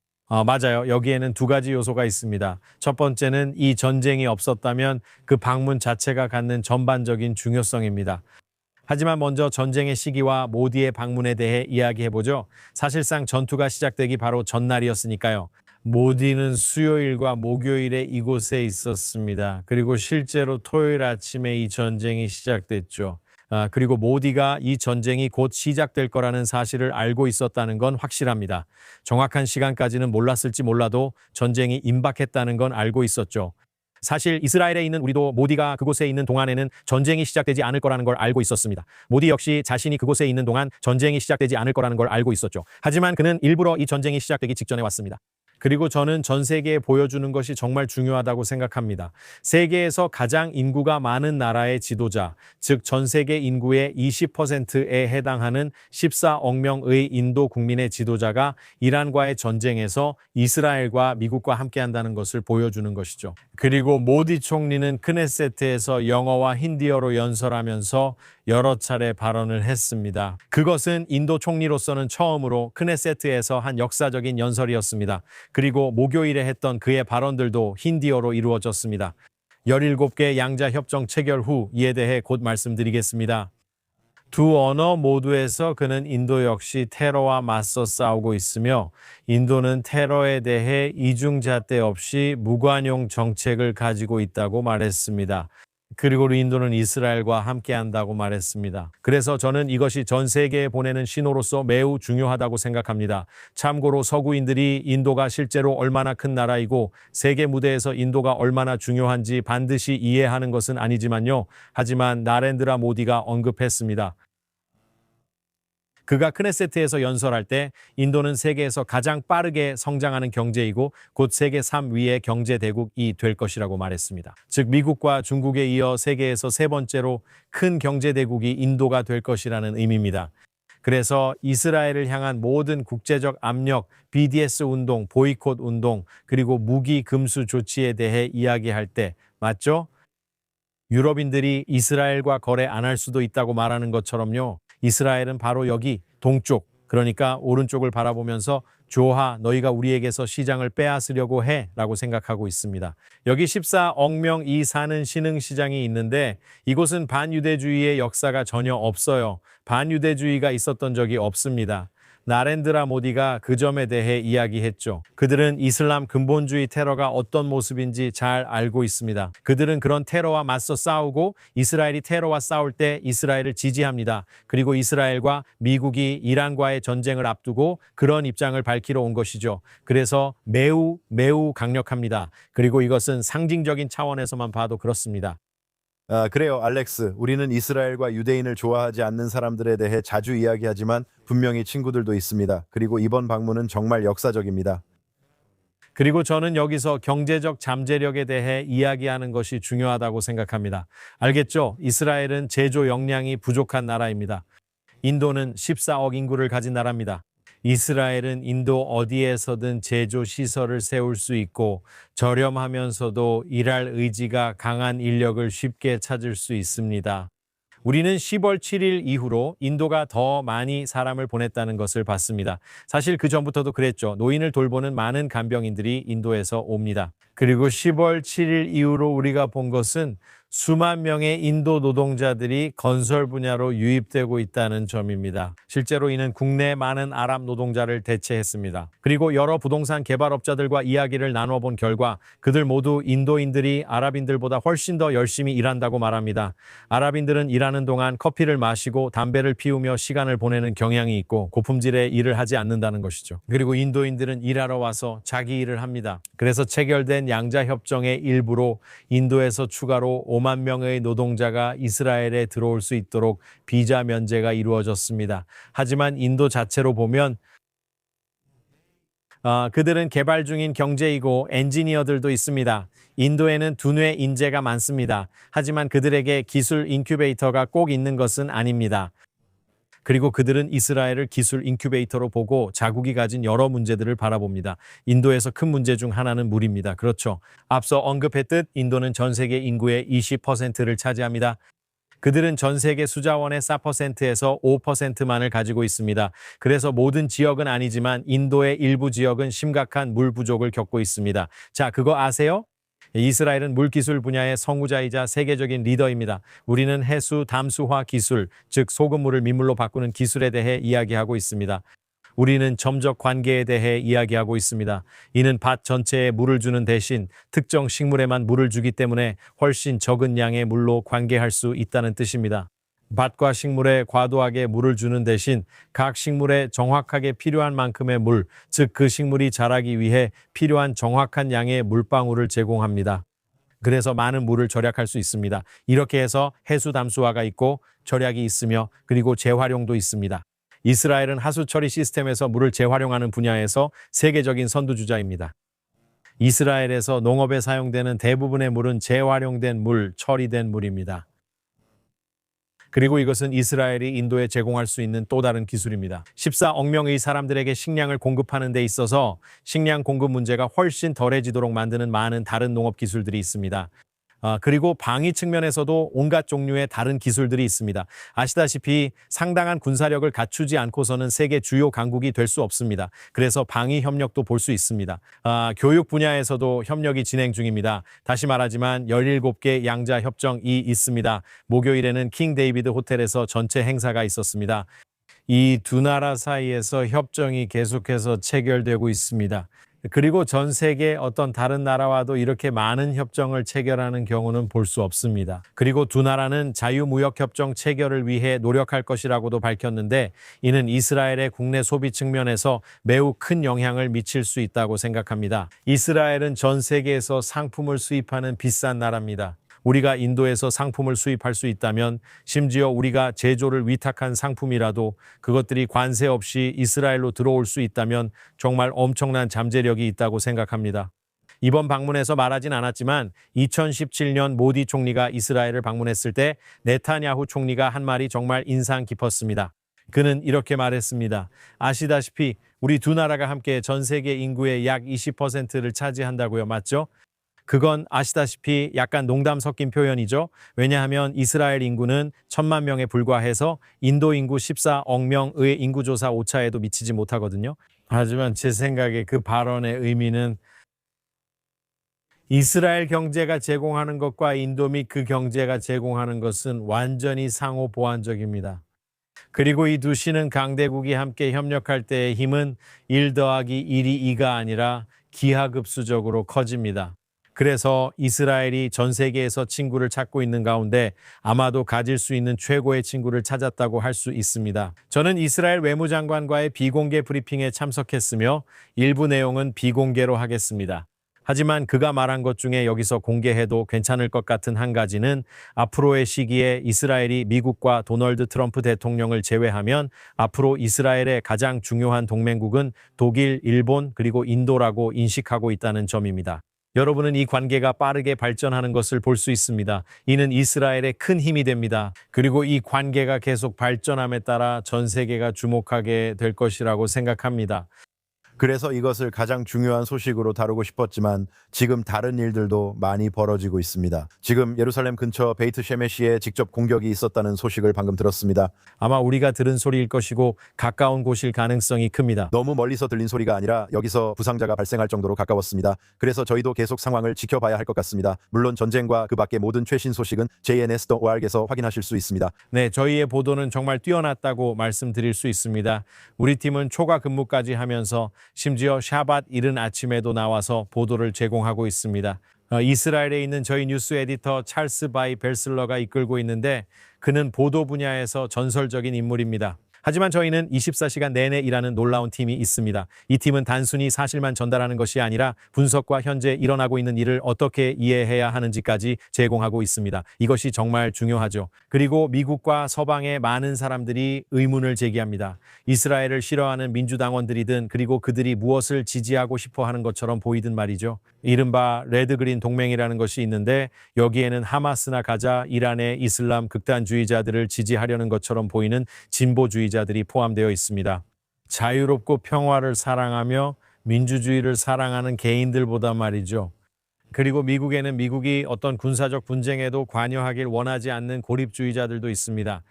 맞아요. 여기에는 두 가지 요소가 있습니다. 첫 번째는 이 전쟁이 없었다면 그 방문 자체가 갖는 전반적인 중요성입니다. 하지만 먼저 전쟁의 시기와 모디의 방문에 대해 이야기해보죠. 사실상 전투가 시작되기 바로 전날이었으니까요. 모디는 수요일과 목요일에 이곳에 있었습니다. 그리고 실제로 토요일 아침에 이 전쟁이 시작됐죠. 그리고 모디가 이 전쟁이 곧 시작될 거라는 사실을 알고 있었다는 건 확실합니다. 정확한 시간까지는 몰랐을지 몰라도 전쟁이 임박했다는 건 알고 있었죠. 사실 이스라엘에 있는 우리도 모디가 그곳에 있는 동안에는 전쟁이 시작되지 않을 거라는 걸 알고 있었습니다. 모디 역시 자신이 그곳에 있는 동안 전쟁이 시작되지 않을 거라는 걸 알고 있었죠. 하지만 그는 일부러 이 전쟁이 시작되기 직전에 왔습니다. 그리고 저는 전 세계에 보여주는 것이 정말 중요하다고 생각합니다. 세계에서 가장 인구가 많은 나라의 지도자, 즉 전 세계 인구의 20%에 해당하는 14억 명의 인도 국민의 지도자가 이란과의 전쟁에서 이스라엘과 미국과 함께한다는 것을 보여주는 것이죠. 그리고 모디 총리는 크네세트에서 영어와 힌디어로 연설하면서 여러 차례 발언을 했습니다. 그것은 인도 총리로서는 처음으로 크네세트에서 한 역사적인 연설이었습니다. 그리고 목요일에 했던 그의 발언들도 힌디어로 이루어졌습니다. 17개 양자 협정 체결 후 이에 대해 곧 말씀드리겠습니다. 두 언어 모두에서 그는 인도 역시 테러와 맞서 싸우고 있으며 인도는 테러에 대해 이중잣대 없이 무관용 정책을 가지고 있다고 말했습니다. 그리고 인도는 이스라엘과 함께한다고 말했습니다. 그래서 저는 이것이 전 세계에 보내는 신호로서 매우 중요하다고 생각합니다. 참고로 서구인들이 인도가 실제로 얼마나 큰 나라이고 세계 무대에서 인도가 얼마나 중요한지 반드시 이해하는 것은 아니지만요. 하지만 나렌드라 모디가 언급했습니다. 그가 크네세트에서 연설할 때 인도는 세계에서 가장 빠르게 성장하는 경제이고 곧 세계 3위의 경제대국이 될 것이라고 말했습니다. 즉 미국과 중국에 이어 세계에서 세 번째로 큰 경제대국이 인도가 될 것이라는 의미입니다. 그래서 이스라엘을 향한 모든 국제적 압력, BDS 운동, 보이콧 운동, 그리고 무기 금수 조치에 대해 이야기할 때 맞죠? 유럽인들이 이스라엘과 거래 안 할 수도 있다고 말하는 것처럼요. 이스라엘은 바로 여기 동쪽, 그러니까 오른쪽을 바라보면서 조하, 너희가 우리에게서 시장을 빼앗으려고 해 라고 생각하고 있습니다. 여기 14억 명이 사는 신흥시장이 있는데 이곳은 반유대주의의 역사가 전혀 없어요. 반유대주의가 있었던 적이 없습니다. 나렌드라 모디가 그 점에 대해 이야기했죠. 그들은 이슬람 근본주의 테러가 어떤 모습인지 잘 알고 있습니다. 그들은 그런 테러와 맞서 싸우고 이스라엘이 테러와 싸울 때 이스라엘을 지지합니다. 그리고 이스라엘과 미국이 이란과의 전쟁을 앞두고 그런 입장을 밝히러 온 것이죠. 그래서 매우 강력합니다. 그리고 이것은 상징적인 차원에서만 봐도 그렇습니다. 그래요, 알렉스. 우리는 이스라엘과 유대인을 좋아하지 않는 사람들에 대해 자주 이야기하지만 분명히 친구들도 있습니다. 그리고 이번 방문은 정말 역사적입니다. 그리고 저는 여기서 경제적 잠재력에 대해 이야기하는 것이 중요하다고 생각합니다. 알겠죠? 이스라엘은 제조 역량이 부족한 나라입니다. 인도는 14억 인구를 가진 나라입니다. 이스라엘은 인도 어디에서든 제조 시설을 세울 수 있고 저렴하면서도 일할 의지가 강한 인력을 쉽게 찾을 수 있습니다. 우리는 10월 7일 이후로 인도가 더 많이 사람을 보냈다는 것을 봤습니다. 사실 그 전부터도 그랬죠. 노인을 돌보는 많은 간병인들이 인도에서 옵니다. 그리고 10월 7일 이후로 우리가 본 것은 수만 명의 인도 노동자들이 건설 분야로 유입되고 있다는 점입니다. 실제로 이는 국내 많은 아랍 노동자를 대체했습니다. 그리고 여러 부동산 개발업자들과 이야기를 나눠본 결과 그들 모두 인도인들이 아랍인들보다 훨씬 더 열심히 일한다고 말합니다. 아랍인들은 일하는 동안 커피를 마시고 담배를 피우며 시간을 보내는 경향이 있고 고품질의 일을 하지 않는다는 것이죠. 그리고 인도인들은 일하러 와서 자기 일을 합니다. 그래서 체결된 양자협정의 일부로 인도에서 추가로 5만 명의 노동자가 이스라엘에 들어올 수 있도록 비자 면제가 이루어졌습니다. 하지만 인도 자체로 보면 그들은 개발 중인 경제이고 엔지니어들도 있습니다. 인도에는 두뇌 인재가 많습니다. 하지만 그들에게 기술 인큐베이터가 꼭 있는 것은 아닙니다. 그리고 그들은 이스라엘을 기술 인큐베이터로 보고 자국이 가진 여러 문제들을 바라봅니다. 인도에서 큰 문제 중 하나는 물입니다. 그렇죠. 앞서 언급했듯 인도는 전 세계 인구의 20%를 차지합니다. 그들은 전 세계 수자원의 4%에서 5%만을 가지고 있습니다. 그래서 모든 지역은 아니지만 인도의 일부 지역은 심각한 물 부족을 겪고 있습니다. 자, 그거 아세요? 이스라엘은 물기술 분야의 성우자이자 세계적인 리더입니다. 우리는 해수 담수화 기술, 즉 소금물을 민물로 바꾸는 기술에 대해 이야기하고 있습니다. 우리는 점적 관계에 대해 이야기하고 있습니다. 이는 밭 전체에 물을 주는 대신 특정 식물에만 물을 주기 때문에 훨씬 적은 양의 물로 관계할 수 있다는 뜻입니다. 밭과 식물에 과도하게 물을 주는 대신 각 식물에 정확하게 필요한 만큼의 물, 즉 그 식물이 자라기 위해 필요한 정확한 양의 물방울을 제공합니다. 그래서 많은 물을 절약할 수 있습니다. 이렇게 해서 해수 담수화가 있고 절약이 있으며 그리고 재활용도 있습니다. 이스라엘은 하수 처리 시스템에서 물을 재활용하는 분야에서 세계적인 선두주자입니다. 이스라엘에서 농업에 사용되는 대부분의 물은 재활용된 물, 처리된 물입니다. 그리고 이것은 이스라엘이 인도에 제공할 수 있는 또 다른 기술입니다. 14억 명의 사람들에게 식량을 공급하는 데 있어서 식량 공급 문제가 훨씬 덜해지도록 만드는 많은 다른 농업 기술들이 있습니다. 그리고 방위 측면에서도 온갖 종류의 다른 기술들이 있습니다. 아시다시피 상당한 군사력을 갖추지 않고서는 세계 주요 강국이 될 수 없습니다. 그래서 방위 협력도 볼 수 있습니다. 교육 분야에서도 협력이 진행 중입니다. 다시 말하지만 17개 양자 협정이 있습니다. 목요일에는 킹 데이비드 호텔에서 전체 행사가 있었습니다. 이 두 나라 사이에서 협정이 계속해서 체결되고 있습니다. 그리고 전 세계 어떤 다른 나라와도 이렇게 많은 협정을 체결하는 경우는 볼 수 없습니다. 그리고 두 나라는 자유무역협정 체결을 위해 노력할 것이라고도 밝혔는데 이는 이스라엘의 국내 소비 측면에서 매우 큰 영향을 미칠 수 있다고 생각합니다. 이스라엘은 전 세계에서 상품을 수입하는 비싼 나라입니다. 우리가 인도에서 상품을 수입할 수 있다면 심지어 우리가 제조를 위탁한 상품이라도 그것들이 관세 없이 이스라엘로 들어올 수 있다면 정말 엄청난 잠재력이 있다고 생각합니다. 이번 방문에서 말하진 않았지만 2017년 모디 총리가 이스라엘을 방문했을 때 네타냐후 총리가 한 말이 정말 인상 깊었습니다. 그는 이렇게 말했습니다. 아시다시피 우리 두 나라가 함께 전 세계 인구의 약 20%를 차지한다고요. 맞죠? 그건 아시다시피 약간 농담 섞인 표현이죠. 왜냐하면 이스라엘 인구는 1,000만 명에 불과해서 인도 인구 14억 명의 인구조사 오차에도 미치지 못하거든요. 하지만 제 생각에 그 발언의 의미는 이스라엘 경제가 제공하는 것과 인도 및 그 경제가 제공하는 것은 완전히 상호 보완적입니다. 그리고 이 두 시는 강대국이 함께 협력할 때의 힘은 1 더하기 1이 2가 아니라 기하급수적으로 커집니다. 그래서 이스라엘이 전 세계에서 친구를 찾고 있는 가운데 아마도 가질 수 있는 최고의 친구를 찾았다고 할 수 있습니다. 저는 이스라엘 외무장관과의 비공개 브리핑에 참석했으며 일부 내용은 비공개로 하겠습니다. 하지만 그가 말한 것 중에 여기서 공개해도 괜찮을 것 같은 한 가지는 앞으로의 시기에 이스라엘이 미국과 도널드 트럼프 대통령을 제외하면 앞으로 이스라엘의 가장 중요한 동맹국은 독일, 일본, 그리고 인도라고 인식하고 있다는 점입니다. 여러분은 이 관계가 빠르게 발전하는 것을 볼 수 있습니다. 이는 이스라엘의 큰 힘이 됩니다. 그리고 이 관계가 계속 발전함에 따라 전 세계가 주목하게 될 것이라고 생각합니다. 그래서 이것을 가장 중요한 소식으로 다루고 싶었지만 지금 다른 일들도 많이 벌어지고 있습니다. 지금 예루살렘 근처 베이트 셰메시에 직접 공격이 있었다는 소식을 방금 들었습니다. 아마 우리가 들은 소리일 것이고 가까운 곳일 가능성이 큽니다. 너무 멀리서 들린 소리가 아니라 여기서 부상자가 발생할 정도로 가까웠습니다. 그래서 저희도 계속 상황을 지켜봐야 할 것 같습니다. 물론 전쟁과 그 밖의 모든 최신 소식은 JNS.org에서 확인하실 수 있습니다. 네, 저희의 보도는 정말 뛰어났다고 말씀드릴 수 있습니다. 우리 팀은 초과 근무까지 하면서 심지어 샤밧 이른 아침에도 나와서 보도를 제공하고 있습니다. 이스라엘에 있는 저희 뉴스 에디터 찰스 바이 벨슬러가 이끌고 있는데 그는 보도 분야에서 전설적인 인물입니다. 하지만 저희는 24시간 내내 일하는 놀라운 팀이 있습니다. 이 팀은 단순히 사실만 전달하는 것이 아니라 분석과 현재 일어나고 있는 일을 어떻게 이해해야 하는지까지 제공하고 있습니다. 이것이 정말 중요하죠. 그리고 미국과 서방의 많은 사람들이 의문을 제기합니다. 이스라엘을 싫어하는 민주당원들이든 그리고 그들이 무엇을 지지하고 싶어 하는 것처럼 보이든 말이죠. 이른바 레드그린 동맹이라는 것이 있는데 여기에는 하마스나 가자, 이란의 이슬람 극단주의자들을 지지하려는 것처럼 보이는 진보주의자들이 포함되어 있습니다. 자유롭고 평화를 사랑하며 민주주의를 사랑하는 개인들보다 말이죠. 그리고 미국에는 미국이 어떤 군사적 분쟁에도 관여하길 원하지 않는 고립주의자들도 있습니다.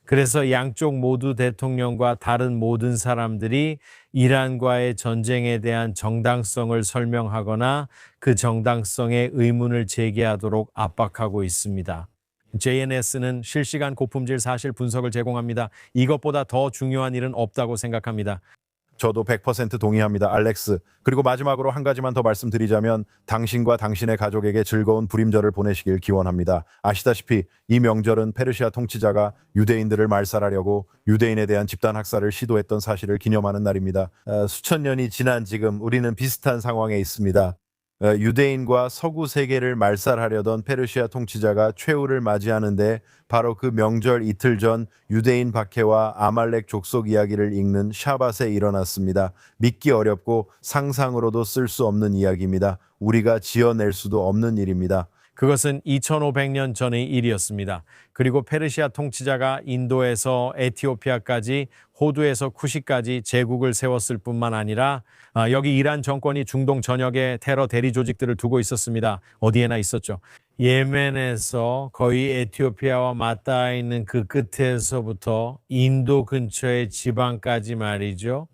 그래서 양쪽 모두 대통령과 다른 모든 사람들이 이란과의 전쟁에 대한 정당성을 설명하거나 그 정당성에 의문을 제기하도록 압박하고 있습니다. JNS는 실시간 고품질 사실 분석을 제공합니다. 이것보다 더 중요한 일은 없다고 생각합니다. 저도 100% 동의합니다, 알렉스. 그리고 마지막으로 한 가지만 더 말씀드리자면 당신과 당신의 가족에게 즐거운 불임절을 보내시길 기원합니다. 아시다시피 이 명절은 페르시아 통치자가 유대인들을 말살하려고 유대인에 대한 집단 학살을 시도했던 사실을 기념하는 날입니다. 수천 년이 지난 지금 우리는 비슷한 상황에 있습니다. 유대인과 서구 세계를 말살하려던 페르시아 통치자가 최후를 맞이하는데 바로 그 명절 이틀 전 유대인 박해와 아말렉 족속 이야기를 읽는 샤밧에 일어났습니다. 믿기 어렵고 상상으로도 쓸 수 없는 이야기입니다. 우리가 지어낼 수도 없는 일입니다. 그것은 2500년 전의 일이었습니다. 그리고 페르시아 통치자가 인도에서 에티오피아까지 호두에서 쿠시까지 제국을 세웠을 뿐만 아니라 여기 이란 정권이 중동 전역에 테러 대리 조직들을 두고 있었습니다. 어디에나 있었죠. 예멘에서 거의 에티오피아와 맞닿아 있는 그 끝에서부터 인도 근처의 지방까지 말이죠.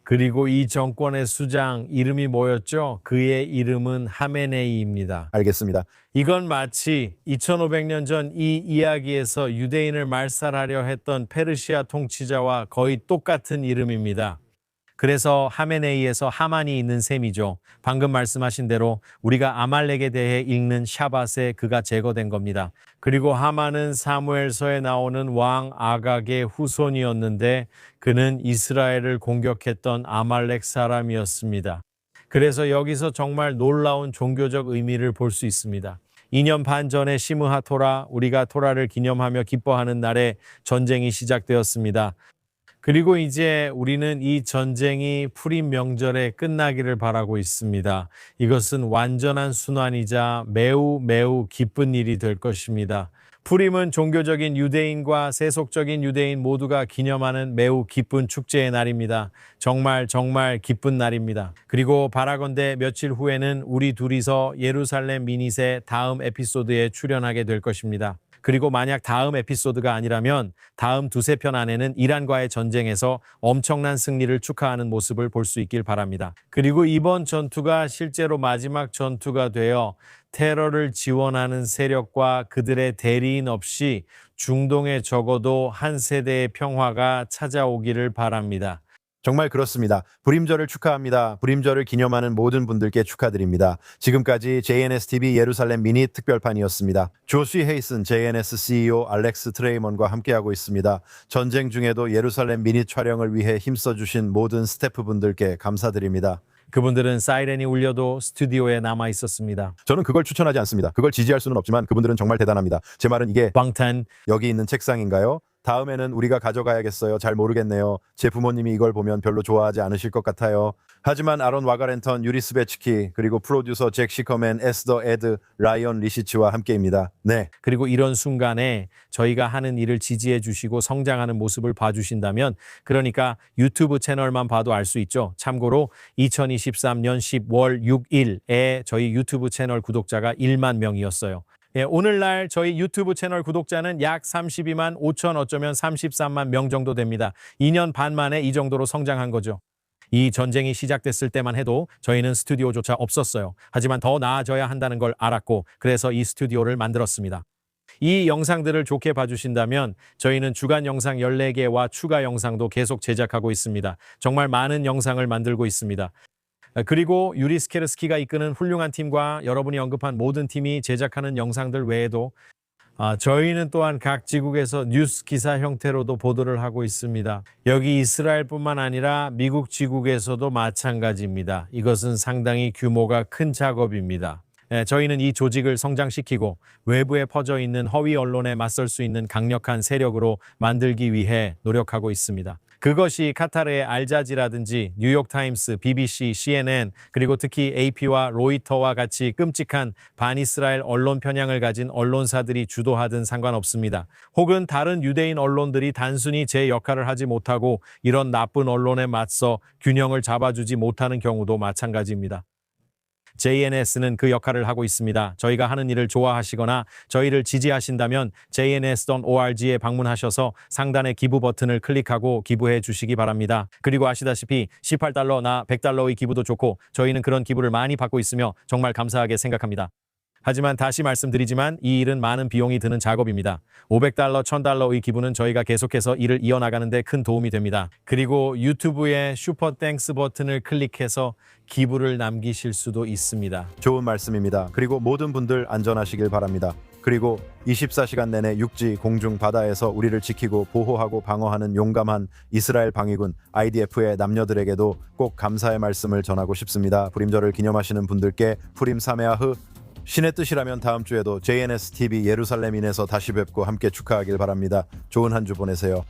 그리고 이 정권의 수장 이름이 뭐였죠? 그의 이름은 하메네이입니다. 알겠습니다. 이건 마치 2500년 전 이 이야기에서 유대인을 말살하려 했던 페르시아 통치자와 거의 똑같은 이름입니다. 그래서 하메네이에서 하만이 있는 셈이죠. 방금 말씀하신 대로 우리가 아말렉에 대해 읽는 샤밧에 그가 제거된 겁니다. 그리고 하만은 사무엘서에 나오는 왕 아각의 후손이었는데 그는 이스라엘을 공격했던 아말렉 사람이었습니다. 그래서 여기서 정말 놀라운 종교적 의미를 볼 수 있습니다. 2년 반 전에 시므하 토라, 우리가 토라를 기념하며 기뻐하는 날에 전쟁이 시작되었습니다. 그리고 이제 우리는 이 전쟁이 푸림 명절에 끝나기를 바라고 있습니다. 이것은 완전한 순환이자 매우 기쁜 일이 될 것입니다. 푸림은 종교적인 유대인과 세속적인 유대인 모두가 기념하는 매우 기쁜 축제의 날입니다. 정말 기쁜 날입니다. 그리고 바라건대 며칠 후에는 우리 둘이서 예루살렘 미닛의 다음 에피소드에 출연하게 될 것입니다. 그리고 만약 다음 에피소드가 아니라면 다음 두세 편 안에는 이란과의 전쟁에서 엄청난 승리를 축하하는 모습을 볼 수 있길 바랍니다. 그리고 이번 전투가 실제로 마지막 전투가 되어 테러를 지원하는 세력과 그들의 대리인 없이 중동에 적어도 한 세대의 평화가 찾아오기를 바랍니다. 정말 그렇습니다. 불임절을 축하합니다. 불임절을 기념하는 모든 분들께 축하드립니다. 지금까지 JNS-TV 예루살렘 미닛 특별판이었습니다. 조시 헤이슨 JNS CEO 알렉스 트레이먼과 함께하고 있습니다. 전쟁 중에도 예루살렘 미닛 촬영을 위해 힘써주신 모든 스태프분들께 감사드립니다. 그분들은 사이렌이 울려도 스튜디오에 남아 있었습니다. 저는 그걸 추천하지 않습니다. 그걸 지지할 수는 없지만 그분들은 정말 대단합니다. 제 말은 이게 방탄 여기 있는 책상인가요? 다음에는 우리가 가져가야겠어요. 잘 모르겠네요. 제 부모님이 이걸 보면 별로 좋아하지 않으실 것 같아요. 하지만 아론 와가렌턴, 유리스 베츠키, 그리고 프로듀서 잭 시커맨, 에스더 에드, 라이언 리시치와 함께입니다. 네. 그리고 이런 순간에 저희가 하는 일을 지지해 주시고 성장하는 모습을 봐주신다면 그러니까 유튜브 채널만 봐도 알 수 있죠. 참고로 2023년 10월 6일에 저희 유튜브 채널 구독자가 1만 명이었어요. 예, 오늘날 저희 유튜브 채널 구독자는 약 32만 5천 어쩌면 33만 명 정도 됩니다. 2년 반 만에 이 정도로 성장한 거죠. 이 전쟁이 시작됐을 때만 해도 저희는 스튜디오조차 없었어요. 하지만 더 나아져야 한다는 걸 알았고 그래서 이 스튜디오를 만들었습니다. 이 영상들을 좋게 봐주신다면 저희는 주간 영상 14개와 추가 영상도 계속 제작하고 있습니다. 정말 많은 영상을 만들고 있습니다. 그리고 유리 스케르스키가 이끄는 훌륭한 팀과 여러분이 언급한 모든 팀이 제작하는 영상들 외에도 저희는 또한 각 지국에서 뉴스 기사 형태로도 보도를 하고 있습니다. 여기 이스라엘뿐만 아니라 미국 지국에서도 마찬가지입니다. 이것은 상당히 규모가 큰 작업입니다. 저희는 이 조직을 성장시키고 외부에 퍼져 있는 허위 언론에 맞설 수 있는 강력한 세력으로 만들기 위해 노력하고 있습니다. 그것이 카타르의 알자지라든지 뉴욕타임스, BBC, CNN 그리고 특히 AP와 로이터와 같이 끔찍한 반이스라엘 언론 편향을 가진 언론사들이 주도하든 상관없습니다. 혹은 다른 유대인 언론들이 단순히 제 역할을 하지 못하고 이런 나쁜 언론에 맞서 균형을 잡아주지 못하는 경우도 마찬가지입니다. JNS는 그 역할을 하고 있습니다. 저희가 하는 일을 좋아하시거나 저희를 지지하신다면 jns.org에 방문하셔서 상단의 기부 버튼을 클릭하고 기부해 주시기 바랍니다. 그리고 아시다시피 18달러나 100달러의 기부도 좋고 저희는 그런 기부를 많이 받고 있으며 정말 감사하게 생각합니다. 하지만 다시 말씀드리지만 이 일은 많은 비용이 드는 작업입니다. 500달러, 1000달러의 기부는 저희가 계속해서 일을 이어나가는 데 큰 도움이 됩니다. 그리고 유튜브에 슈퍼 땡스 버튼을 클릭해서 기부를 남기실 수도 있습니다. 좋은 말씀입니다. 그리고 모든 분들 안전하시길 바랍니다. 그리고 24시간 내내 육지, 공중, 바다에서 우리를 지키고 보호하고 방어하는 용감한 이스라엘 방위군 IDF의 남녀들에게도 꼭 감사의 말씀을 전하고 싶습니다. 불임절을 기념하시는 분들께 푸림 사메아흐. 신의 뜻이라면 다음 주에도 JNS TV 예루살렘인에서 다시 뵙고 함께 축하하길 바랍니다. 좋은 한 주 보내세요.